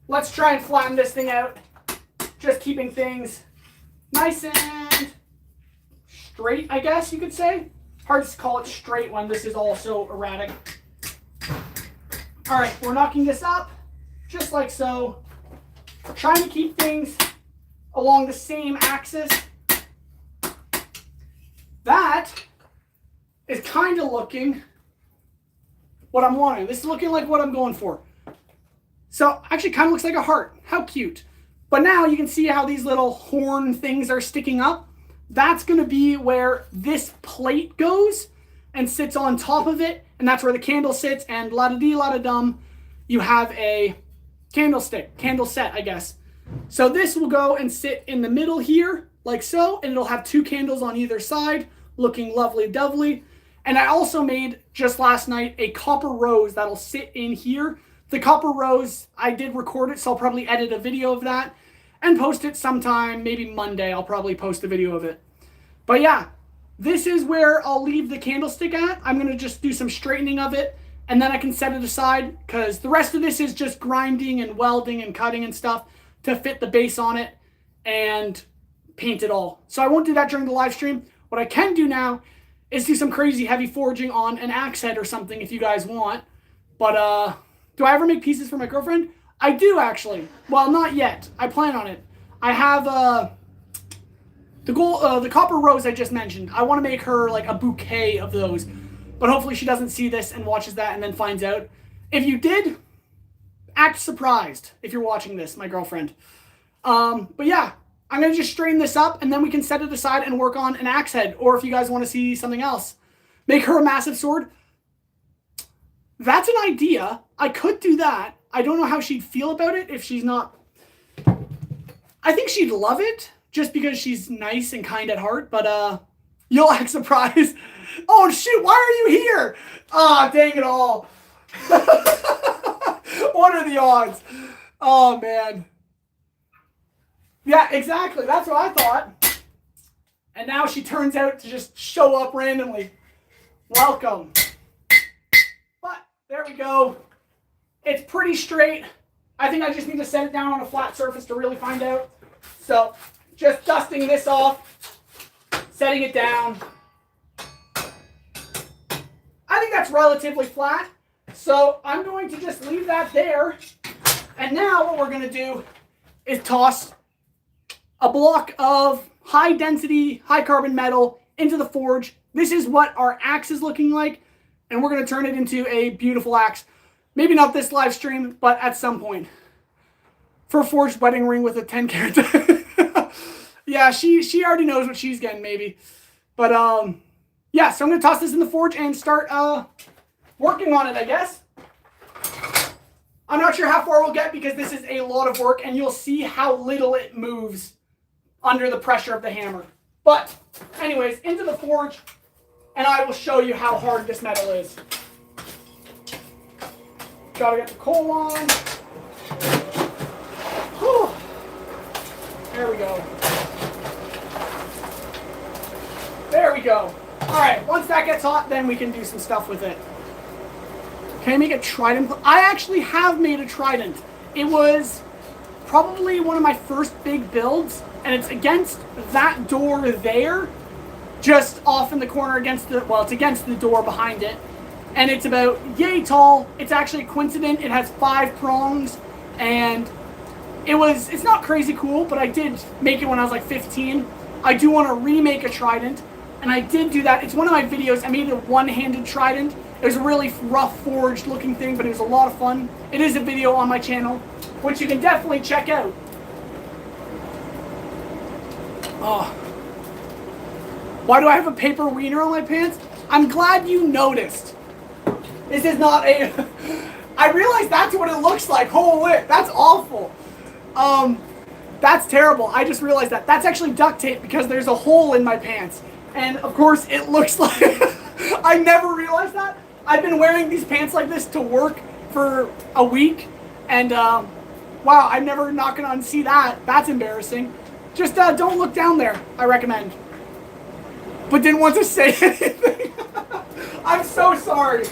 S1: Let's try and flatten this thing out. Just keeping things nice and straight, I guess you could say. Hard to call it straight when this is all so erratic. All right, we're knocking this up, just like so. We're trying to keep things along the same axis. That is kind of looking what I'm wanting. This is looking like what I'm going for. So actually kind of looks like a heart. How cute. But now you can see how these little horn things are sticking up. That's going to be where this plate goes and sits on top of it. And that's where the candle sits. And la-da-dee, la-da-dum, you have a candlestick, candle set, I guess. So this will go and sit in the middle here, like so. And it'll have two candles on either side, looking lovely-dovely. And I also made, just last night, a copper rose that'll sit in here. The copper rose, I did record it, so I'll probably edit a video of that and post it sometime, maybe Monday. I'll probably post a video of it. But yeah, this is where I'll leave the candlestick at. I'm going to just do some straightening of it, and then I can set it aside, because the rest of this is just grinding and welding and cutting and stuff. to fit the base on it and paint it all. So I won't do that during the live stream. What I can do now is do some crazy heavy forging on an axe head or something if you guys want. But do I ever make pieces for my girlfriend? I do, actually. Well, not yet. I plan on it. I have the copper rose I just mentioned. I want to make her like a bouquet of those. But hopefully she doesn't see this and watches that and then finds out. If you did, act surprised if you're watching this, my girlfriend. But yeah, I'm going to just straighten this up and then we can set it aside and work on an axe head. Or if you guys want to see something else, make her a massive sword. That's an idea. I could do that. I don't know how she'd feel about it if she's not... I think she'd love it just because she's nice and kind at heart. But you'll act surprised. Oh, shoot. Why are you here? Ah, dang it all. What are the odds? Oh, man. Yeah, exactly. That's what I thought. And now she turns out to just show up randomly. Welcome. But there we go. It's pretty straight. I think I just need to set it down on a flat surface to really find out. So just dusting this off, setting it down. I think that's relatively flat. So I'm going to just leave that there. And now what we're going to do is toss a block of high density, high carbon metal into the forge. This is what our axe is looking like. And we're going to turn it into a beautiful axe. Maybe not this live stream, but at some point. For a forged wedding ring with a 10 carat. Yeah, she already knows what she's getting, maybe. But, yeah, so I'm going to toss this in the forge and start working on it, I guess. I'm not sure how far we'll get because this is a lot of work, and you'll see how little it moves under the pressure of the hammer. But, anyways, into the forge, and I will show you how hard this metal is. Gotta get the coal on. Whew. There we go. There we go. Alright, once that gets hot, then we can do some stuff with it. Can I make a trident? I actually have made a trident. It was probably one of my first big builds, and it's against that door there, just off in the corner against the, well, it's against the door behind it. And it's about yay tall. It's actually coincident. It has 5 prongs, and it's not crazy cool, but I did make it when I was like 15. I do want to remake a trident, and I did do that. It's one of my videos. I made a one-handed trident. It was a really rough forged looking thing, but it was a lot of fun. It is a video on my channel, which you can definitely check out. Oh. Why do I have a paper wiener on my pants? I'm glad you noticed. This is not a... I realize that's what it looks like. Holy, that's awful. That's terrible. I just realized that. That's actually duct tape because there's a hole in my pants. And, of course, it looks like... I never realized that. I've been wearing these pants like this to work for a week. And, wow, I'm never not going to unsee that. That's embarrassing. Just don't look down there, I recommend. But didn't want to say anything. I'm so sorry.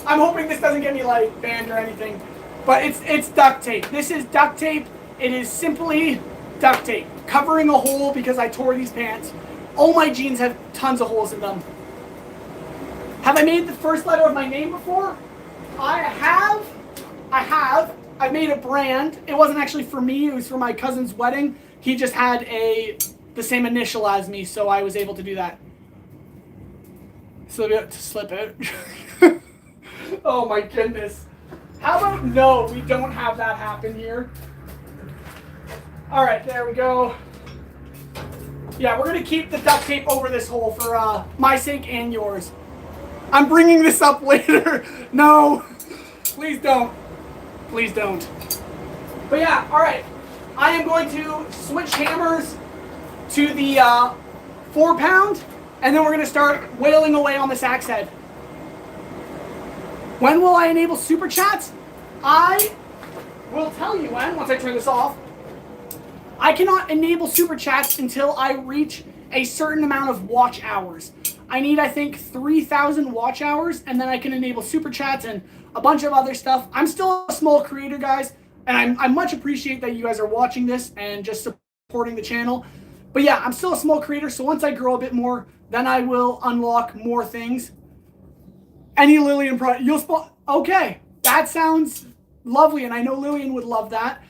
S1: I'm hoping this doesn't get me like banned or anything, but it's duct tape. This is duct tape. It is simply duct tape covering a hole because I tore these pants. All my jeans have tons of holes in them. Have I made the first letter of my name before? I have. I made a brand. It wasn't actually for me. It was for my cousin's wedding. He just had the same initial as me, so I was able to do that. Slip out. Oh my goodness. How about no, we don't have that happen here. Alright, there we go. Yeah, we're going to keep the duct tape over this hole for my sake and yours. I'm bringing this up later. No. Please don't. Please don't. But yeah, alright. I am going to switch hammers to the 4-pound, and then we're going to start wailing away on this axe head. When will I enable super chats? I will tell you when, once I turn this off. I cannot enable super chats until I reach a certain amount of watch hours. I need, I think, 3,000 watch hours, and then I can enable super chats and a bunch of other stuff. I'm still a small creator, guys. And I much appreciate that you guys are watching this and just supporting the channel. But yeah, I'm still a small creator, so once I grow a bit more, then I will unlock more things. Any Lillian project, you'll spawn. Okay, that sounds lovely, and I know Lillian would love that.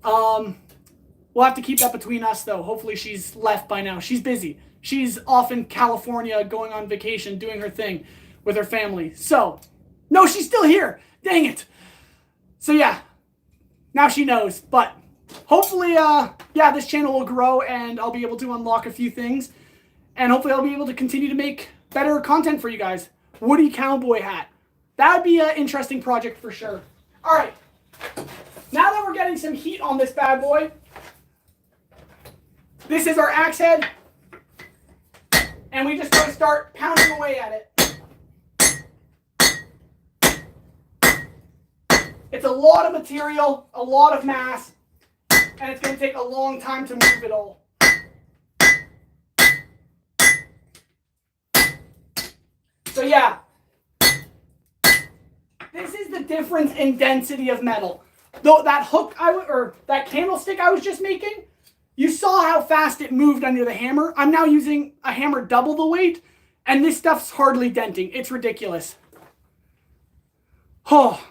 S1: We'll have to keep that between us, though. Hopefully she's left by now. She's busy. She's off in California going on vacation, doing her thing with her family. So, no, she's still here. Dang it. So yeah, now she knows. But hopefully, yeah, this channel will grow and I'll be able to unlock a few things. And hopefully I'll be able to continue to make better content for you guys. Woody cowboy hat. That would be an interesting project for sure. All right. Now that we're getting some heat on this bad boy, this is our axe head. And we just going to start pounding away at it. It's a lot of material, a lot of mass, and it's going to take a long time to move it all. So yeah, this is the difference in density of metal. Though that hook or that candlestick I was just making, you saw how fast it moved under the hammer. I'm now using a hammer double the weight, and this stuff's hardly denting. It's ridiculous. Oh,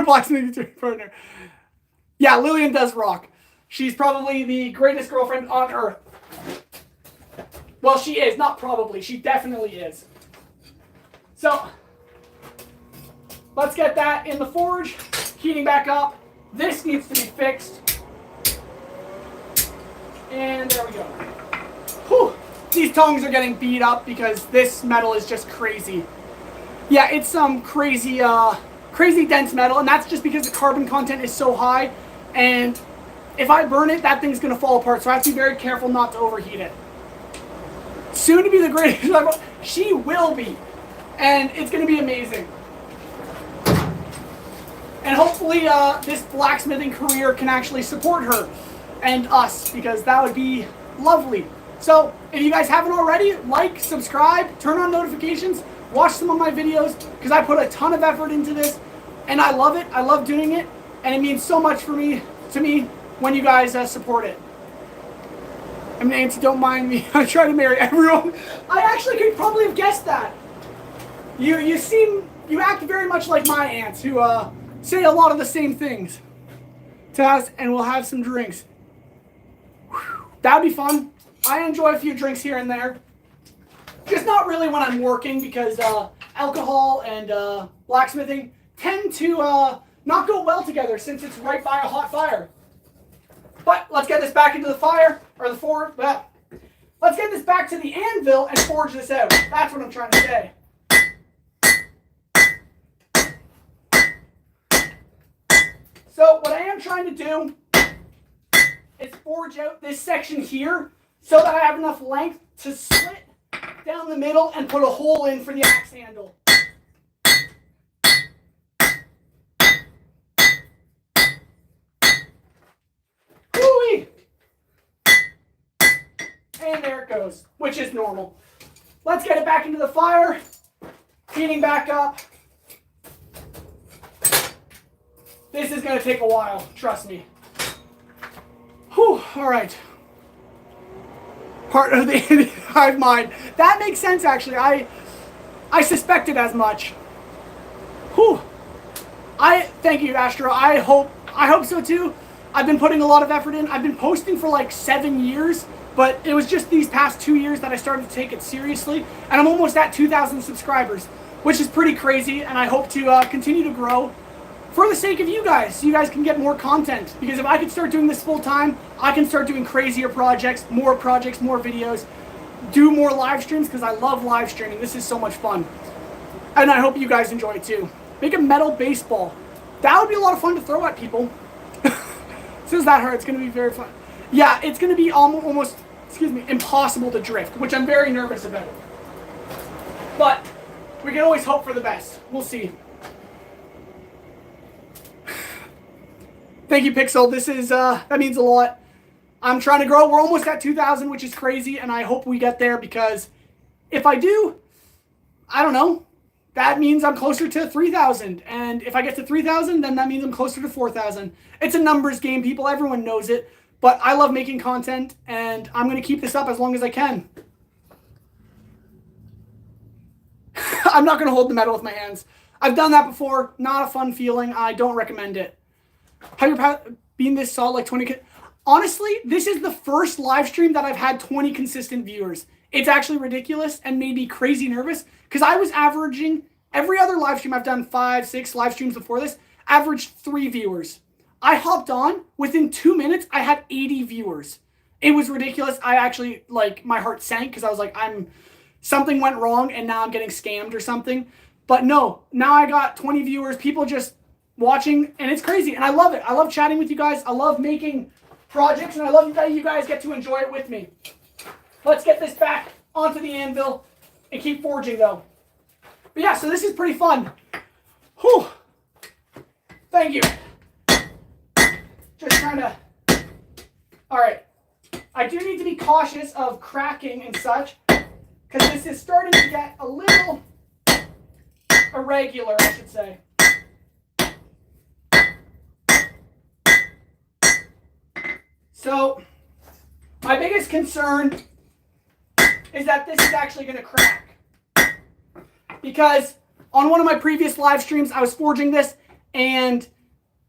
S1: blacksmithing partner. Yeah, Lillian does rock. She's probably the greatest girlfriend on earth. Well, she is. Not probably. She definitely is. So, let's get that in the forge. Heating back up. This needs to be fixed. And there we go. Whew. These tongs are getting beat up because this metal is just crazy. Yeah, it's some crazy, crazy dense metal, and that's just because the carbon content is so high. And if I burn it, that thing's going to fall apart. So I have to be very careful not to overheat it. Soon to be the greatest. She will be. And it's going to be amazing. And hopefully this blacksmithing career can actually support her and us, because that would be lovely. So if you guys haven't already, like, subscribe, turn on notifications, watch some of my videos, because I put a ton of effort into this, and I love it. I love doing it, and it means so much to me when you guys support it. And Nancy, don't mind me. I try to marry everyone. I actually could probably have guessed that. You act very much like my aunts, who say a lot of the same things to us, and we'll have some drinks. That'd be fun. I enjoy a few drinks here and there. Just not really when I'm working, because alcohol and blacksmithing tend to not go well together since it's right by a hot fire. But let's get this back into the fire, or the forge. Let's get this back to the anvil and forge this out. That's what I'm trying to say. So what I am trying to do is forge out this section here so that I have enough length to split down the middle and put a hole in for the axe handle. Whoo-wee! And there it goes, which is normal. Let's get it back into the fire, heating back up. This is going to take a while, trust me. Whew, all right. Part of the hive mind. That makes sense, actually. I suspected as much. Whew. Thank you, Astro. I hope so too. I've been putting a lot of effort in. I've been posting for like 7 years, but it was just these past 2 years that I started to take it seriously, and I'm almost at 2,000 subscribers, which is pretty crazy, and I hope to continue to grow for the sake of you guys, so you guys can get more content. Because if I could start doing this full time, I can start doing crazier projects, more videos, do more live streams, because I love live streaming. This is so much fun. And I hope you guys enjoy it too. Make a metal baseball. That would be a lot of fun to throw at people. As soon as that hurts, it's going to be very fun. Yeah, it's going to be almost, impossible to drift, which I'm very nervous about. But we can always hope for the best. We'll see. Thank you, Pixel. This is, that means a lot. I'm trying to grow. We're almost at 2,000, which is crazy, and I hope we get there, because if I do, I don't know, that means I'm closer to 3,000. And if I get to 3,000, then that means I'm closer to 4,000. It's a numbers game, people. Everyone knows it. But I love making content, and I'm going to keep this up as long as I can. I'm not going to hold the medal with my hands. I've done that before. Not a fun feeling. I don't recommend it. Have you been this solid like 20? Honestly, this is the first live stream that I've had 20 consistent viewers. It's actually ridiculous and made me crazy nervous because I was averaging every other live stream I've done 5, 6 live streams before this, averaged 3 viewers. I hopped on, within 2 minutes, I had 80 viewers. It was ridiculous. I actually, like, my heart sank because I was like, something went wrong and now I'm getting scammed or something. But no, now I got 20 viewers, people just watching, and it's crazy. And I love it. I love chatting with you guys. I love making projects, and I love that you guys get to enjoy it with me. Let's get this back onto the anvil and keep forging, though. But yeah, so this is pretty fun. Whew. Thank you. Just trying to... All right. I do need to be cautious of cracking and such, because this is starting to get a little irregular, I should say. So, my biggest concern is that this is actually going to crack. Because on one of my previous live streams, I was forging this and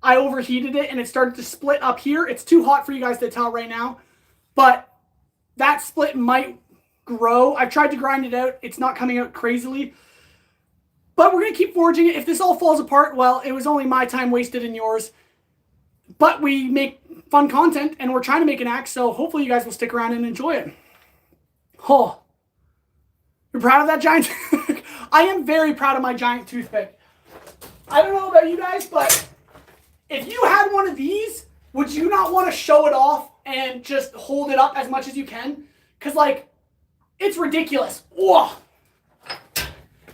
S1: I overheated it and it started to split up here. It's too hot for you guys to tell right now, but that split might grow. I've tried to grind it out. It's not coming out crazily, but we're going to keep forging it. If this all falls apart, well, it was only my time wasted and yours, but we make fun content and we're trying to make an axe, so hopefully you guys will stick around and enjoy it. Oh, you're proud of that giant? I am very proud of my giant toothpick. I don't know about you guys, but if you had one of these, would you not want to show it off and just hold it up as much as you can? Because, like, it's ridiculous. Whoa.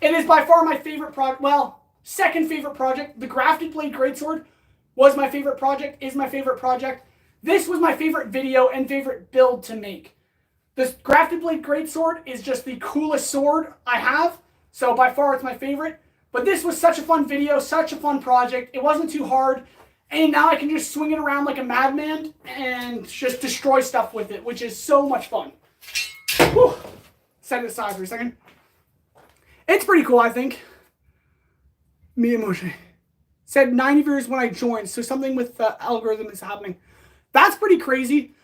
S1: It is by far my favorite project. Well, second favorite project. The Grafted Blade Greatsword was my favorite project, is my favorite project. This was my favorite video and favorite build to make. This Grafted Blade Greatsword is just the coolest sword I have, so by far it's my favorite. But this was such a fun video, such a fun project. It wasn't too hard, and now I can just swing it around like a madman and just destroy stuff with it, which is so much fun. Whew. Set it aside for a second. It's pretty cool, I think. Me emoji. Said 90 viewers when I joined, so something with the algorithm is happening. That's pretty crazy.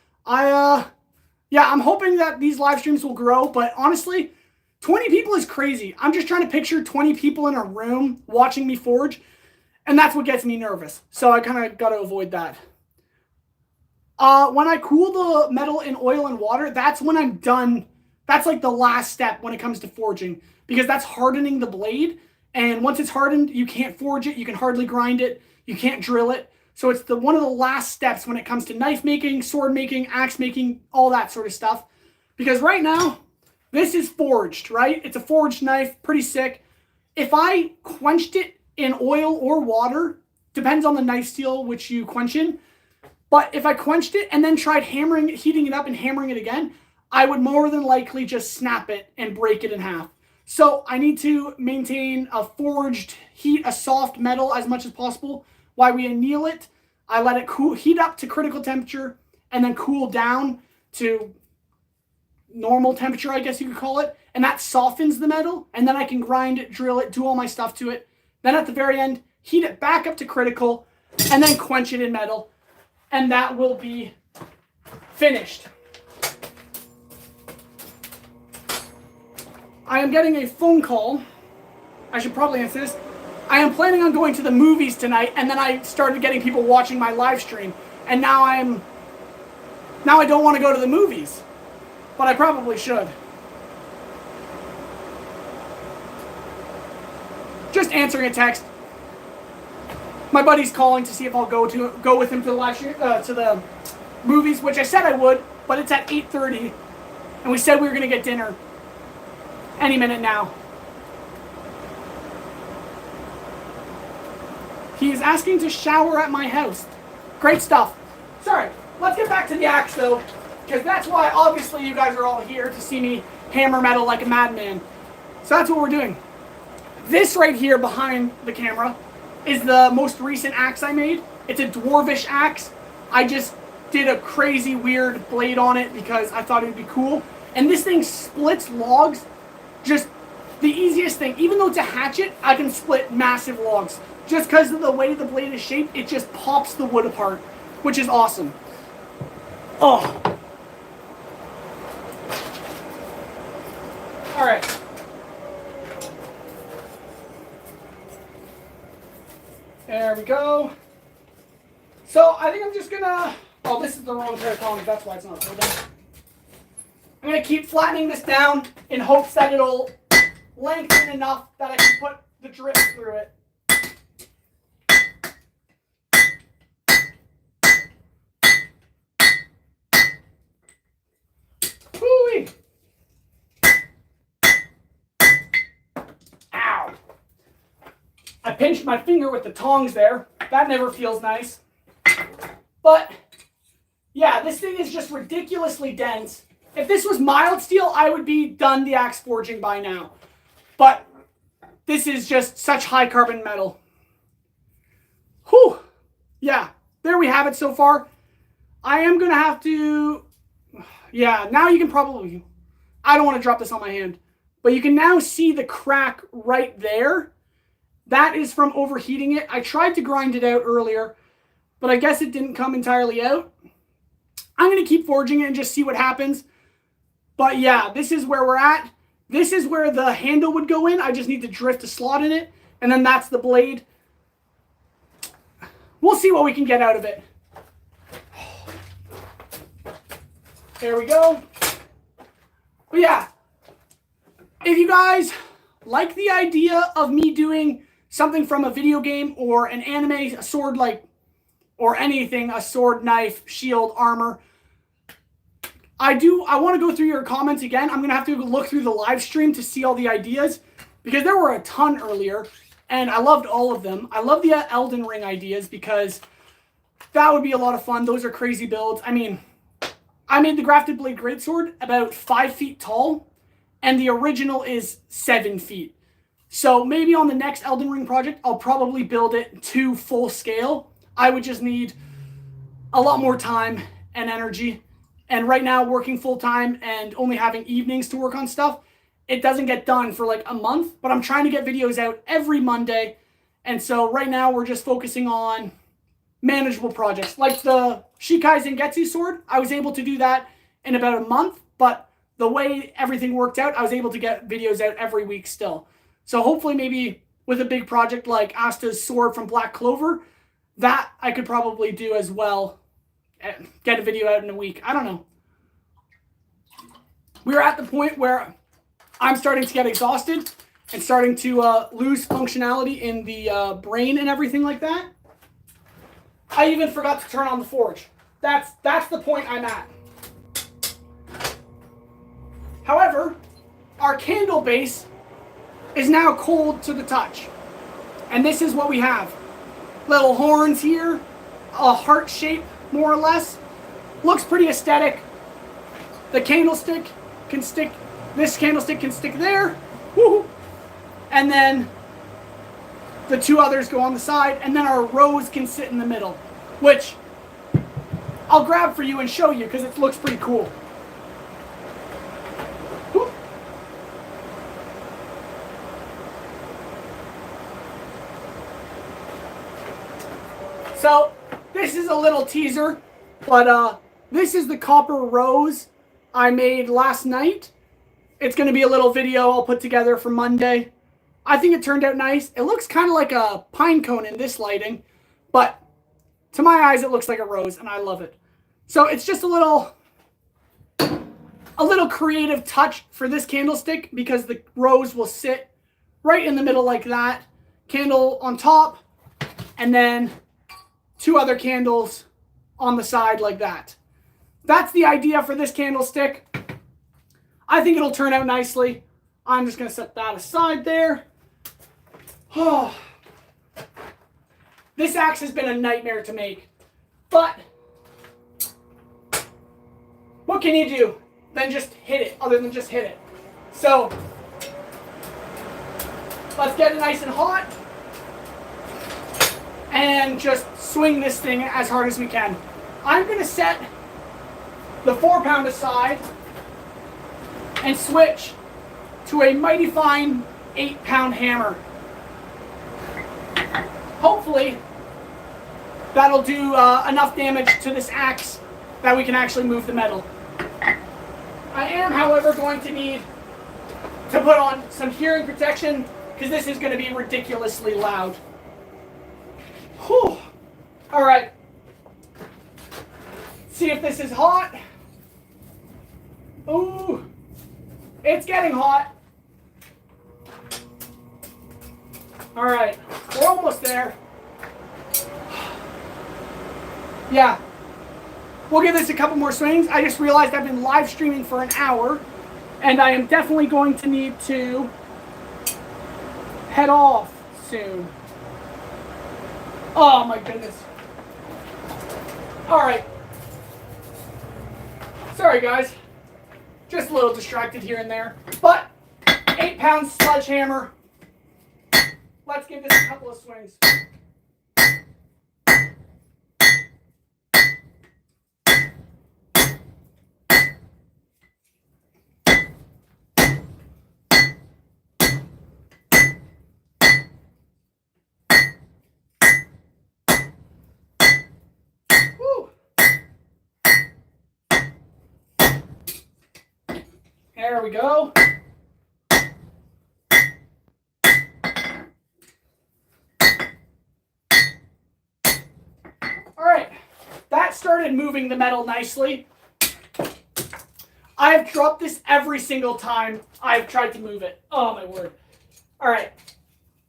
S1: Yeah, I'm hoping that these live streams will grow, but honestly, 20 people is crazy. I'm just trying to picture 20 people in a room watching me forge, and that's what gets me nervous. So I kind of got to avoid that. When I cool the metal in oil and water, that's when I'm done. That's like the last step when it comes to forging, because that's hardening the blade. And once it's hardened, you can't forge it. You can hardly grind it. You can't drill it. So it's one of the last steps when it comes to knife making, sword making, axe making, all that sort of stuff. Because right now, this is forged, right? It's a forged knife, pretty sick. If I quenched it in oil or water, depends on the knife steel which you quench in. But if I quenched it and then tried heating it up and hammering it again, I would more than likely just snap it and break it in half. So I need to maintain a forged heat, a soft metal as much as possible. While we anneal it, I let it heat up to critical temperature and then cool down to normal temperature, I guess you could call it. And that softens the metal. And then I can grind it, drill it, do all my stuff to it. Then at the very end, heat it back up to critical and then quench it in metal. And that will be finished. I am getting a phone call. I should probably answer this. I am planning on going to the movies tonight, and then I started getting people watching my live stream, and now I don't want to go to the movies, but I probably should. Just answering a text. My buddy's calling to see if I'll go with him to the live stream, to the movies, which I said I would, but it's at 8:30, and we said we were going to get dinner any minute now. He is asking to shower at my house. Great stuff. Sorry, let's get back to the axe though, because that's why obviously you guys are all here to see me hammer metal like a madman. So that's what we're doing. This right here behind the camera is the most recent axe I made. It's a dwarvish axe. I just did a crazy weird blade on it because I thought it would be cool. And this thing splits logs. Just the easiest thing. Even though it's a hatchet, I can split massive logs. Just because of the way the blade is shaped, it just pops the wood apart, which is awesome. Oh. All right. There we go. So I think I'm just gonna, oh, this is the wrong pair of tongs, that's why it's not holding. I'm gonna keep flattening this down in hopes that it'll lengthen enough that I can put the drift through it. Whoo-wee. Ow. I pinched my finger with the tongs there. That never feels nice. But, yeah, this thing is just ridiculously dense. If this was mild steel, I would be done the axe forging by now. But this is just such high carbon metal. Whew. Yeah, there we have it so far. I am going to have to... Yeah, now you can probably... I don't want to drop this on my hand. But you can now see the crack right there. That is from overheating it. I tried to grind it out earlier, but I guess it didn't come entirely out. I'm going to keep forging it and just see what happens. But yeah, this is where we're at. This is where the handle would go in. I just need to drift a slot in it. And then that's the blade. We'll see what we can get out of it. There we go. But yeah, if you guys like the idea of me doing something from a video game or an anime, a sword like, or anything, a sword, knife, shield, armor, I want to go through your comments again. I'm going to have to look through the live stream to see all the ideas because there were a ton earlier and I loved all of them. I love the Elden Ring ideas because that would be a lot of fun. Those are crazy builds. I mean, I made the Grafted Blade Greatsword about 5 feet tall and the original is 7 feet. So maybe on the next Elden Ring project, I'll probably build it to full scale. I would just need a lot more time and energy. And right now, working full time and only having evenings to work on stuff, it doesn't get done for like a month. But I'm trying to get videos out every Monday. And so right now, we're just focusing on manageable projects. Like the Shikai Zangetsu sword, I was able to do that in about a month. But the way everything worked out, I was able to get videos out every week still. So hopefully maybe with a big project like Asta's sword from Black Clover, that I could probably do as well. Get a video out in a week. I don't know. We're at the point where I'm starting to get exhausted and starting to lose functionality in the brain and everything like that. I even forgot to turn on the forge. That's the point I'm at. However, our candle base is now cold to the touch. And this is what we have. Little horns here, a heart shape, more or less. Looks pretty aesthetic. The candlestick can stick, this candlestick can stick there. Woo-hoo. And then the two others go on the side, and then our rose can sit in the middle, which I'll grab for you and show you because it looks pretty cool. So, this is a little teaser, but this is the copper rose I made last night. It's going to be a little video I'll put together for Monday. I think it turned out nice. It looks kind of like a pine cone in this lighting, but to my eyes it looks like a rose, and I love it. So it's just a little creative touch for this candlestick because the rose will sit right in the middle like that. Candle on top, and then two other candles on the side like that. That's the idea for this candlestick. I think it'll turn out nicely. I'm just going to set that aside there. Oh. This axe has been a nightmare to make. But what can you do than just hit it, other than just hit it? So, Let's get it nice and hot. And just swing this thing as hard as we can. I'm going to set the 4-pound aside and switch to a mighty fine 8-pound hammer. Hopefully, that'll do enough damage to this axe that we can actually move the metal. I am, however, going to need to put on some hearing protection because this is going to be ridiculously loud. Whew. All right. See if this is hot. Ooh, it's getting hot. All right, we're almost there. Yeah, we'll give this a couple more swings. I just realized I've been live streaming for an hour, and I am definitely going to need to head off soon. Oh my goodness. All right. Sorry guys, just a little distracted here and there, but 8-pound sledgehammer. Let's give this a couple of swings. Woo. There we go. That started moving the metal nicely. I have dropped this every single time I've tried to move it. Oh my word. All right,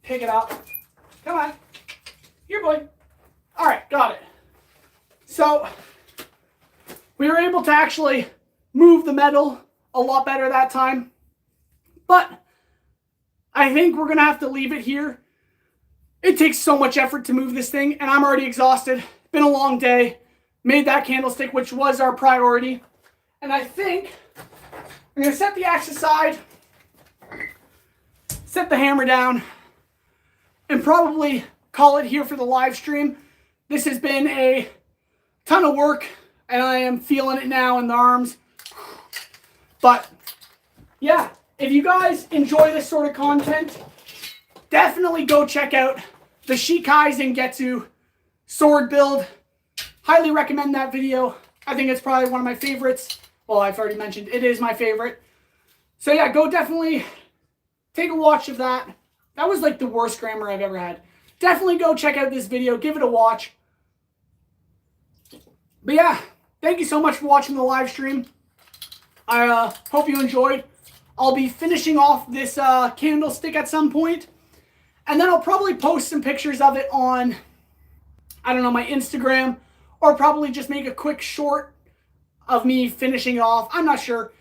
S1: pick it up. Come on, here boy. All right, got it. So we were able to actually move the metal a lot better that time, but I think we're gonna have to leave it here. It takes so much effort to move this thing, and I'm already exhausted. Been a long day. Made that candlestick, which was our priority. And I think I'm going to set the axe aside, set the hammer down, and probably call it here for the live stream. This has been a ton of work, and I am feeling it now in the arms. But yeah, if you guys enjoy this sort of content, definitely go check out the Shikaizen Getsu sword build. Highly recommend that video. I think it's probably one of my favorites. Well, I've already mentioned it is my favorite. So yeah, go definitely take a watch of that. That was like the worst grammar I've ever had. Definitely go check out this video. Give it a watch. But yeah, thank you so much for watching the live stream. I hope you enjoyed. I'll be finishing off this candlestick at some point. And then I'll probably post some pictures of it on, I don't know, my Instagram. Or probably just make a quick short of me finishing it off. I'm not sure.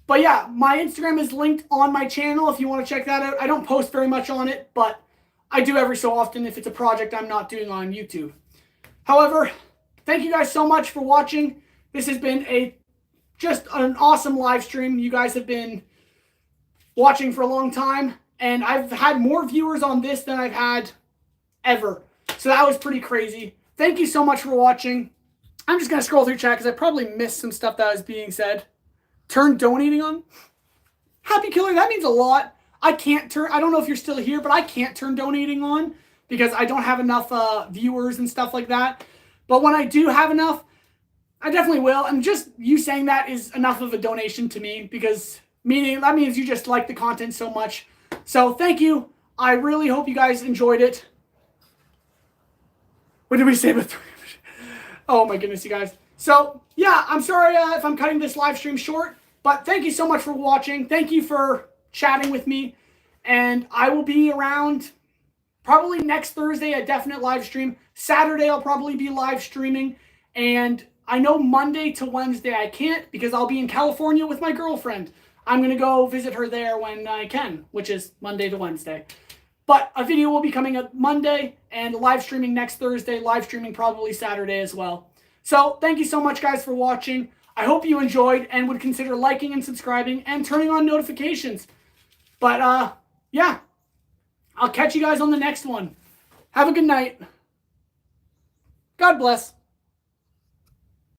S1: But yeah, my Instagram is linked on my channel if you want to check that out. I don't post very much on it, but I do every so often if it's a project I'm not doing on YouTube. However, thank you guys so much for watching. This has been just an awesome live stream. You guys have been watching for a long time, and I've had more viewers on this than I've had ever. So that was pretty crazy. Thank you so much for watching. I'm just going to scroll through chat because I probably missed some stuff that was being said. Turn donating on. Happy Killer, that means a lot. I don't know if you're still here, but I can't turn donating on because I don't have enough viewers and stuff like that. But when I do have enough, I definitely will. And just you saying that is enough of a donation to me because that means you just like the content so much. So thank you. I really hope you guys enjoyed it. What did we say about 3? Oh my goodness, you guys. So, yeah, I'm sorry if I'm cutting this live stream short, but thank you so much for watching. Thank you for chatting with me. And I will be around probably next Thursday, a definite live stream. Saturday, I'll probably be live streaming. And I know Monday to Wednesday I can't because I'll be in California with my girlfriend. I'm going to go visit her there when I can, which is Monday to Wednesday. But a video will be coming up Monday and live streaming next Thursday, live streaming probably Saturday as well. So thank you so much, guys, for watching. I hope you enjoyed and would consider liking and subscribing and turning on notifications. But yeah, I'll catch you guys on the next one. Have a good night. God bless.